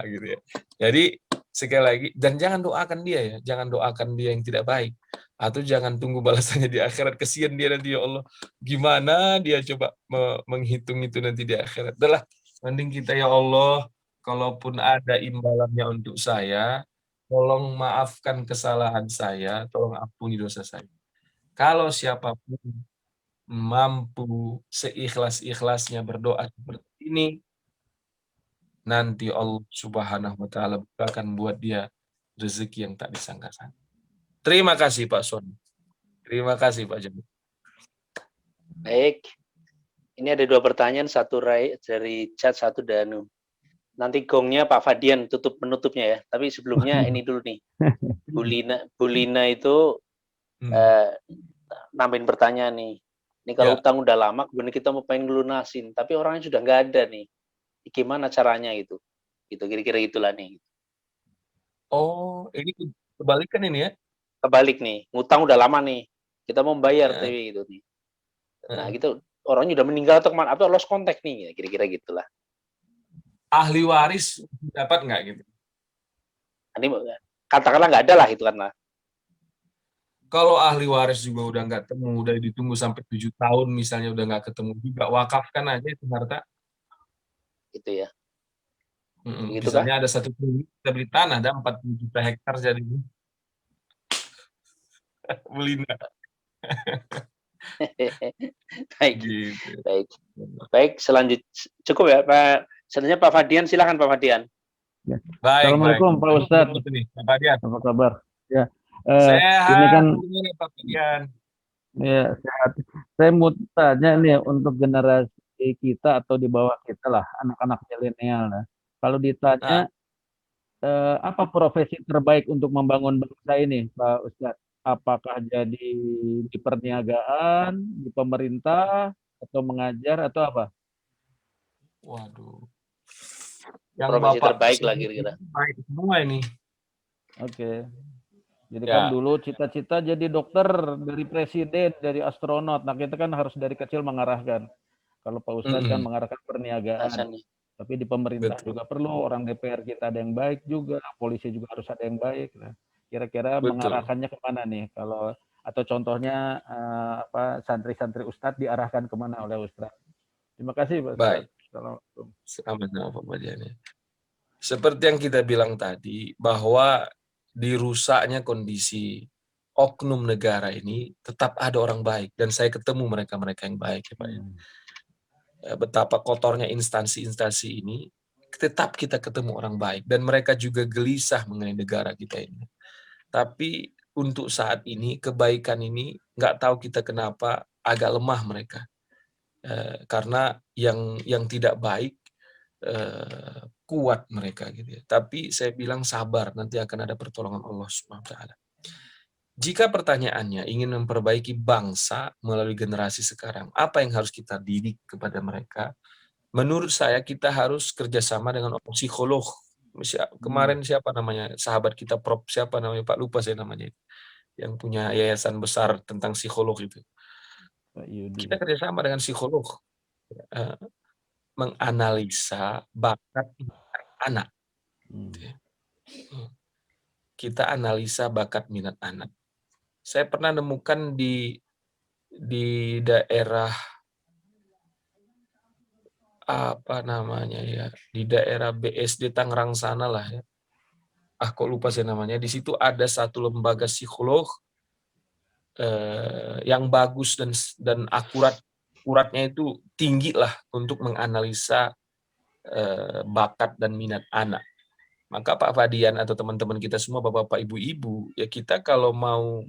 Gitu ya. Jadi sekali lagi, dan jangan doakan dia ya, jangan doakan dia yang tidak baik. Atau jangan tunggu balasannya di akhirat, kesian dia nanti ya Allah. Gimana dia coba menghitung itu nanti di akhirat. Udahlah, mending kita ya Allah, kalaupun ada imbalannya untuk saya, tolong maafkan kesalahan saya, tolong ampuni dosa saya. Kalau siapapun mampu seikhlas-ikhlasnya berdoa seperti ini, nanti Allah Subhanahu wa Ta'ala akan buat dia rezeki yang tak disangka-sangka. Terima kasih Pak Sony. Terima kasih Pak Jamil. Baik. Ini ada 2 pertanyaan, satu dari chat, satu Danu. Nanti gongnya Pak Fadian penutupnya ya. Tapi sebelumnya ini dulu nih. Bu Lina itu nambahin pertanyaan nih. Ini kalau utang udah lama, kemudian kita mau pengen ngelunasin, tapi orangnya sudah nggak ada nih. Gimana caranya gitu? Gitu kira-kira gitulah nih. Oh, ini kebalikan ini ya? Kebalik nih, ngutang udah lama nih. Kita mau bayar tapi gitu nih. Nah, gitu orangnya udah meninggal atau kemana? Atau lost contact nih, kira-kira gitulah. Ahli waris dapat nggak gitu? Ini katakanlah nggak ada lah itu kan lah. Kalau ahli waris juga udah nggak ketemu, udah ditunggu sampai 7 tahun misalnya udah nggak ketemu juga, wakafkan aja itu harta. Gitu ya. Gitu misalnya kan? Ada 1 triliun, kita beli tanah, ada 40 juta hektar jadi beli. Baik, gitu. Baik. Selanjutnya cukup ya Pak. Selanjutnya Pak Fadian, silakan Pak Fadian. Ya. Assalamualaikum Pak Ustadz. Pak Fadian. Apa kabar? Ya. Sehat. Ini kan Pak Fadian. Ya, sehat. Saya mau tanya nih untuk generasi kita atau di bawah kita lah, anak-anak milenial lah. Kalau ditanya apa profesi terbaik untuk membangun bangsa ini, Pak Ustadz? Apakah jadi di perniagaan, di pemerintah, atau mengajar, atau apa? Waduh. Yang Profesi Bapak terbaik lah sebut kira-kira. itu baik semua ini. Oke. Jadi kan Ya, dulu cita-cita jadi dokter, dari presiden, dari astronot. Nah, kita kan harus dari kecil mengarahkan. Kalau Pak Ustadz kan mengarahkan perniagaan. Hasan nih. Tapi di pemerintah betul. juga perlu, orang DPR kita ada yang baik juga, polisi juga harus ada yang baik. Nah, kira-kira Betul. mengarahkannya kemana nih? Kalau atau contohnya apa santri-santri Ustadz diarahkan kemana oleh Ustadz? Terima kasih Pak Baik. Ustadz. Assalamualaikum. Sama-sama Pak Madiani. Seperti yang kita bilang tadi, bahwa dirusaknya kondisi oknum negara ini, tetap ada orang baik. Dan saya ketemu mereka-mereka yang baik ya Pak. Betapa kotornya instansi-instansi ini, tetap kita ketemu orang baik. Dan mereka juga gelisah mengenai negara kita ini. Tapi untuk saat ini, kebaikan ini, nggak tahu kita kenapa agak lemah mereka. Karena yang tidak baik, kuat mereka gitu ya. Tapi saya bilang sabar, nanti akan ada pertolongan Allah Subhanahu wa taala. Jika pertanyaannya ingin memperbaiki bangsa melalui generasi sekarang, apa yang harus kita didik kepada mereka? Menurut saya kita harus kerjasama dengan psikolog. Kemarin siapa namanya? Sahabat kita Prof siapa namanya? Pak lupa saya namanya. Yang punya yayasan besar tentang psikolog itu. Pak Yudi. Kita kerjasama dengan psikolog. Menganalisa bakat anak. Kita analisa bakat minat anak. Saya pernah nemukan di daerah apa namanya ya, di daerah BSD Tangerang sana lah ya. Kok lupa saya namanya. Di situ ada satu lembaga psikolog yang bagus dan akuratnya itu tinggi lah untuk menganalisa bakat dan minat anak. Maka Pak Fadian atau teman-teman kita semua, bapak-bapak, ibu-ibu, ya kita kalau mau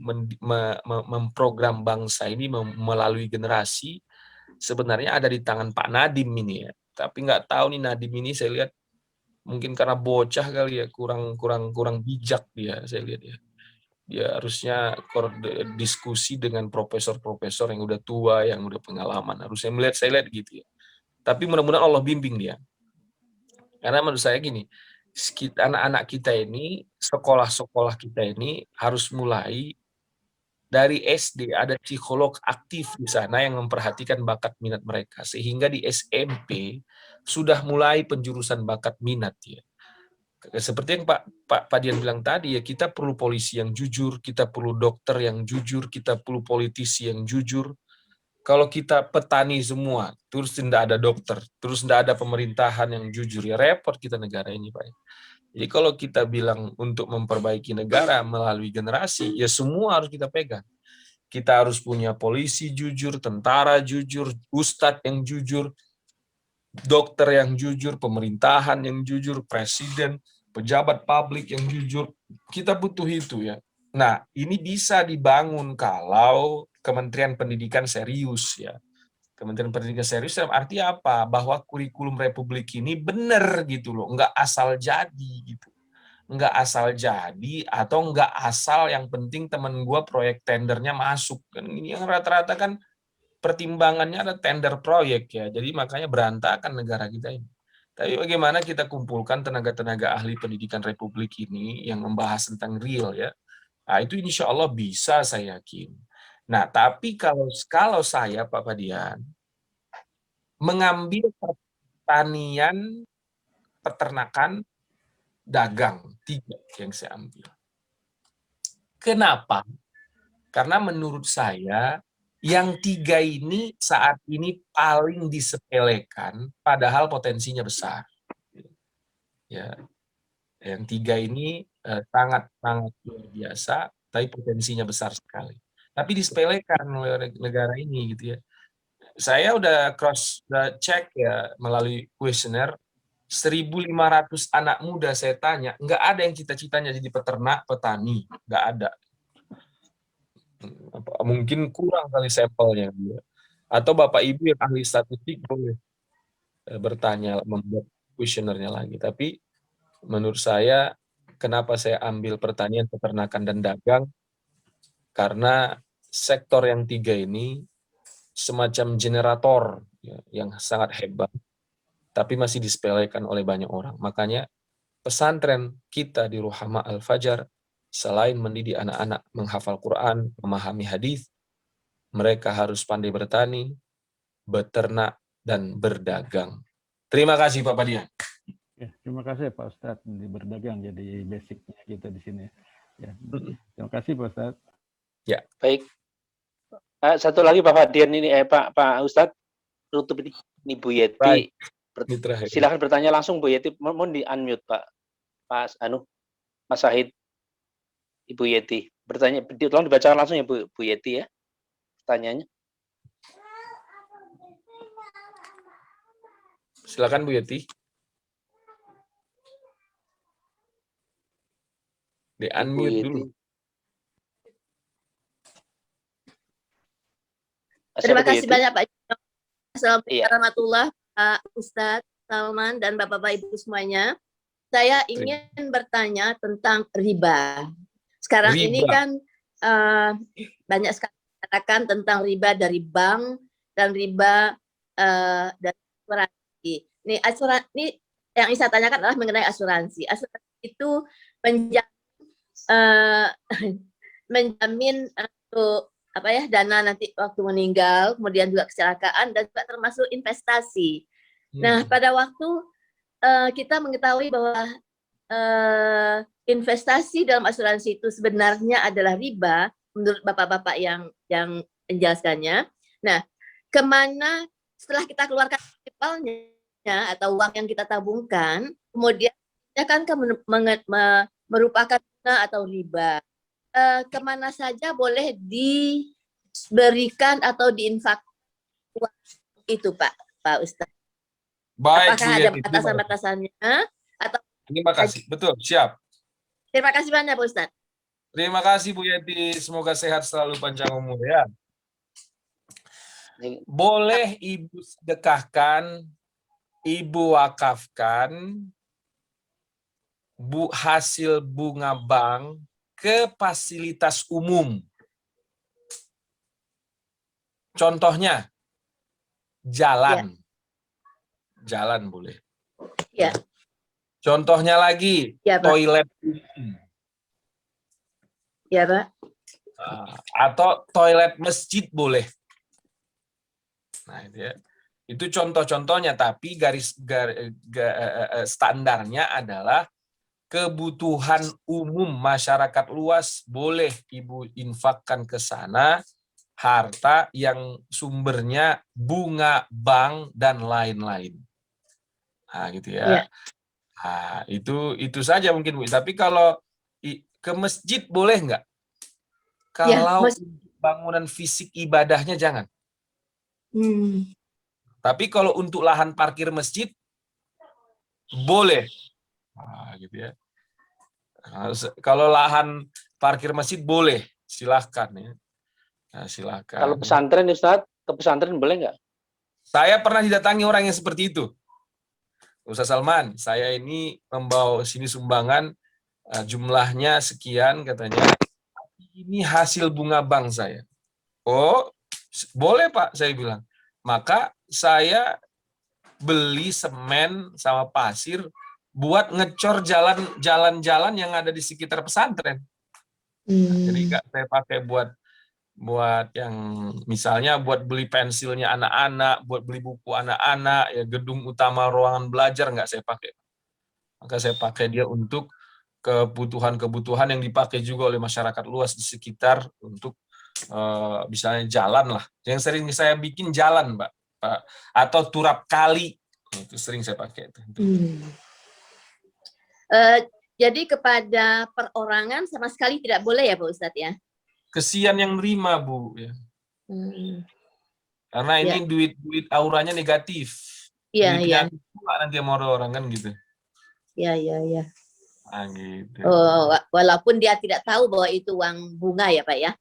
memprogram bangsa ini melalui generasi, sebenarnya ada di tangan Pak Nadiem ini ya. Tapi nggak tahu nih Nadiem ini saya lihat mungkin karena bocah kali ya, kurang bijak dia, saya lihat ya. Dia harusnya diskusi dengan profesor-profesor yang udah tua, yang udah pengalaman. Harusnya saya lihat gitu ya. Tapi mudah-mudahan Allah bimbing dia. Karena menurut saya gini, anak-anak kita ini, sekolah-sekolah kita ini harus mulai dari SD, ada psikolog aktif di sana yang memperhatikan bakat minat mereka. Sehingga di SMP sudah mulai penjurusan bakat minat ya. Seperti yang Pak Padian bilang tadi ya, kita perlu polisi yang jujur, kita perlu dokter yang jujur, kita perlu politisi yang jujur. Kalau kita petani semua, terus tidak ada dokter, terus tidak ada pemerintahan yang jujur, ya repot kita negara ini, Pak. Jadi kalau kita bilang untuk memperbaiki negara melalui generasi, ya semua harus kita pegang. Kita harus punya polisi jujur, tentara jujur, ustadz yang jujur, dokter yang jujur, pemerintahan yang jujur, presiden, pejabat publik yang jujur. Kita butuh itu ya. Nah, ini bisa dibangun kalau Kementerian Pendidikan serius ya. Kementerian Pendidikan serius dalam arti apa? Bahwa kurikulum Republik ini benar gitu loh, nggak asal jadi gitu. Nggak asal jadi atau nggak asal yang penting temen gue proyek tendernya masuk. Kan ini yang rata-rata kan pertimbangannya ada tender proyek ya. Jadi makanya berantakan negara kita ini. Tapi bagaimana kita kumpulkan tenaga-tenaga ahli pendidikan Republik ini yang membahas tentang real ya. Nah, itu insya Allah bisa saya yakin. Nah, tapi kalau saya Pak Fadian mengambil pertanian, peternakan, dagang, 3 yang saya ambil. Kenapa? Karena menurut saya yang 3 ini saat ini paling disepelekan, padahal potensinya besar. Ya, yang 3 ini sangat luar biasa, tapi potensinya besar sekali. Tapi disepelekan oleh negara ini gitu ya. Saya udah cek ya melalui kuesioner, 1.500 anak muda saya tanya, nggak ada yang cita-citanya jadi peternak, petani, nggak ada. Mungkin kurang kali sampelnya. Atau Bapak Ibu yang ahli statistik boleh bertanya, membuat kuesionernya lagi. Tapi menurut saya, kenapa saya ambil pertanian, peternakan, dan dagang? Karena sektor yang 3 ini semacam generator ya, yang sangat hebat, tapi masih disepelekan oleh banyak orang. Makanya pesantren kita di Ruhama Al-Fajar, selain mendidik anak-anak menghafal Quran, memahami hadis, mereka harus pandai bertani, beternak, dan berdagang. Terima kasih Pak Padian. Ya, terima kasih Pak Ustadz, di berdagang jadi basicnya kita di sini. Ya, terima kasih Pak Ustadz. Ya, baik. Satu lagi Pak Fadian ini, Pak Ustadz, tutup ini Bu Yeti. Silakan bertanya langsung Bu Yeti, mohon di unmute Pak Mas Sahid, Ibu Yeti. Bertanya, tolong dibacakan langsung ya Bu Yeti ya, pertanyaannya. Silakan Bu Yeti. Di unmute dulu. Terima kasih banyak Pak. Assalamualaikum warahmatullahi Pak Ustadz Salman dan Bapak-Bapak Ibu semuanya. Saya ingin bertanya tentang riba. Sekarang ini kan banyak sekali katakan tentang riba dari bank dan riba dari asuransi. Ini yang saya tanyakan adalah mengenai asuransi. Asuransi itu menjamin untuk dana nanti waktu meninggal, kemudian juga kecelakaan, dan juga termasuk investasi. Nah, pada waktu kita mengetahui bahwa investasi dalam asuransi itu sebenarnya adalah riba, menurut bapak-bapak yang menjelaskannya. Nah, kemana setelah kita keluarkan capitalnya atau uang yang kita tabungkan, kemudian akan merupakan dana atau riba. Kemana saja boleh diberikan atau diinfakkan itu Pak Ustadz? Baik, apakah ada batasan-batasannya? Atau terima kasih, betul, siap. Terima kasih banyak Pak Ustadz. Terima kasih Bu Yeti, semoga sehat selalu, panjang umur ya. Boleh Ibu sedekahkan, Ibu wakafkan hasil bunga bank ke fasilitas umum. Contohnya, jalan. Jalan boleh. Ya. Contohnya lagi, ya, toilet. Ya, Pak. Atau toilet masjid boleh. Nah, itu ya. Itu contoh-contohnya, tapi standarnya adalah kebutuhan umum masyarakat luas, boleh Ibu infakkan ke sana harta yang sumbernya bunga bank dan lain-lain. Nah, gitu ya. Nah, itu saja mungkin Bu. Tapi kalau ke masjid boleh nggak? Kalau bangunan fisik ibadahnya jangan. Tapi kalau untuk lahan parkir masjid boleh. Nah, gitu ya. Nah, kalau lahan parkir masjid boleh, silahkan ya. Nah, silahkan. Kalau pesantren Ustadz, ke pesantren boleh nggak? Saya pernah didatangi orang yang seperti itu. Ustaz Salman, saya ini membawa sini sumbangan jumlahnya sekian katanya. Ini hasil bunga bank saya. Oh, boleh Pak, saya bilang. Maka saya beli semen sama pasir buat ngecor jalan-jalan yang ada di sekitar pesantren. Nah, jadi nggak saya pakai buat yang misalnya buat beli pensilnya anak-anak, buat beli buku anak-anak, ya gedung utama ruangan belajar nggak saya pakai. Maka saya pakai dia untuk kebutuhan-kebutuhan yang dipakai juga oleh masyarakat luas di sekitar untuk misalnya jalan lah. Yang sering saya bikin jalan, Mbak, atau turap kali, itu sering saya pakai itu. Jadi kepada perorangan sama sekali tidak boleh ya Pak Ustadz ya? Kesian yang nerima Bu ya. Karena ini duit auranya negatif. Iya. Nanti sama orang kan gitu. Iya. Nah, gitu. Walaupun dia tidak tahu bahwa itu uang bunga ya Pak ya?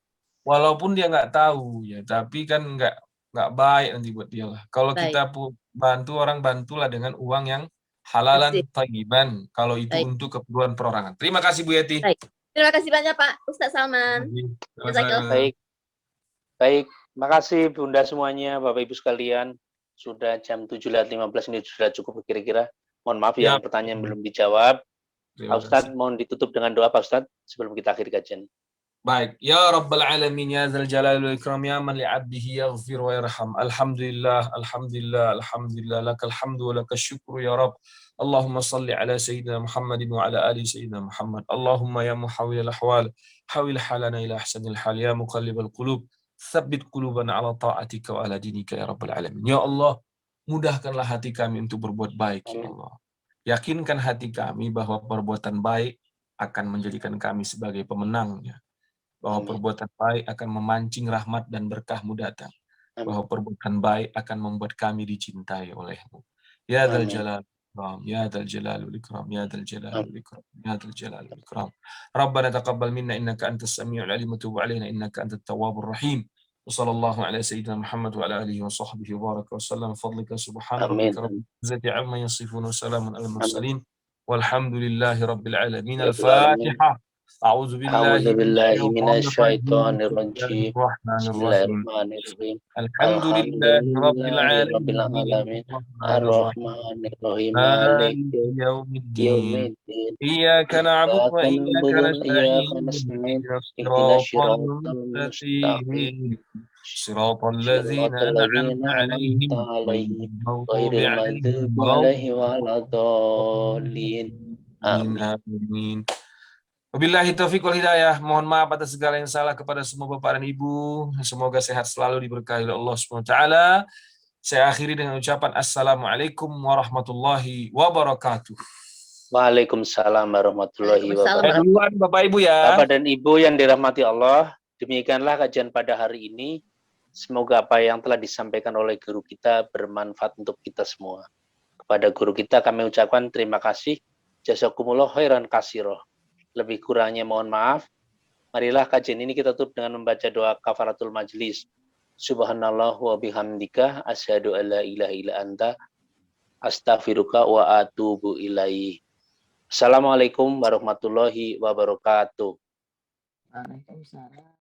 Walaupun dia nggak tahu ya, tapi kan nggak baik nanti buat dia lah. Kalau kita bantu orang, bantulah dengan uang yang halalan Asik. thayyiban kalau itu Baik. untuk keperluan perorangan. Terima kasih Bu Yeti. Baik. Terima kasih banyak Pak Ustadz Salman. Jazakallah. Baik. Baik, makasih Bunda semuanya, Bapak Ibu sekalian. Sudah jam 7.15 ini sudah cukup kira-kira. Mohon maaf yang pertanyaan belum dijawab. Pak Ustadz, mohon ditutup dengan doa Pak Ustadz sebelum kita akhiri kajian. Baik, ya Rabbal Alamin, ya Dzal Jalali wal Ikram, ya man li'abdihi yaghfir wa yarham. Alhamdulillah, alhamdulillah, alhamdulillah, lakal hamdu wa lakal syukru ya Rabb. Allahumma salli ala Sayyidina Muhammadin wa ala ali Sayyidina Muhammad. Allahumma ya muhawwil al-ahwal, hawil halana ila ahsanil hal, ya muqallibal qulub, tsabbit qulubana ala ta'atika wa ala dinika ya Rabbal Alamin. Ya Allah, mudahkanlah hati kami untuk berbuat baik, ya Allah. Yakinkan hati kami bahwa perbuatan baik akan menjadikan kami sebagai pemenangnya. Bahwa perbuatan baik akan memancing rahmat dan berkah-Mu datang. Bahwa perbuatan baik akan membuat kami dicintai oleh-Mu. Ya Dzal Jalal wal Ikram, ya Dzal Jalal wal Ikram, ya Dzal Jalal wal Ikram, ya Dzal Jalal wal Ikram. Rabbana taqabbal minna innaka antas samiul alim wa tub alaina innaka antat tawwabur rahim. Wa sallallahu ala sayyidina Muhammad wa ala alihi wa sahbihi wa baraka wa sallam. Fadlika subhana rabbika rabbil izzati amma yasifun wa salamun alal mursalin. Walhamdulillahi rabbil alamin. Al-Fatihah. أعوذ بالله من الشيطان الرجيم. بسم الله الرحمن الرحيم. الحمد لله رب العالمين الرحمن الرحيم مالك يوم الدين إياك نعبد وإياك نستعين اهدنا الصراط المستقيم صراط الذين أنعمت عليهم غير المغضوب عليهم ولا الضالين آمين. Wabillahi taufiq wal hidayah. Mohon maaf atas segala yang salah kepada semua Bapak dan Ibu. Semoga sehat selalu diberkahi oleh Allah SWT. Saya akhiri dengan ucapan Assalamualaikum warahmatullahi wabarakatuh. Waalaikumsalam warahmatullahi wabarakatuh. Duluan Bapak Ibu ya. Bapak dan Ibu yang dirahmati Allah, demikianlah kajian pada hari ini. Semoga apa yang telah disampaikan oleh guru kita bermanfaat untuk kita semua. Kepada guru kita kami ucapkan terima kasih. Jazakumullah khairan katsiran. Lebih kurangnya mohon maaf. Marilah kajian ini kita tutup dengan membaca doa kafaratul majlis. Subhanallah wa bihamdika asyhadu alla ilaha illa anta astaghfiruka wa atubu ilaih. Assalamualaikum warahmatullahi wabarakatuh. Waalaikumsalam.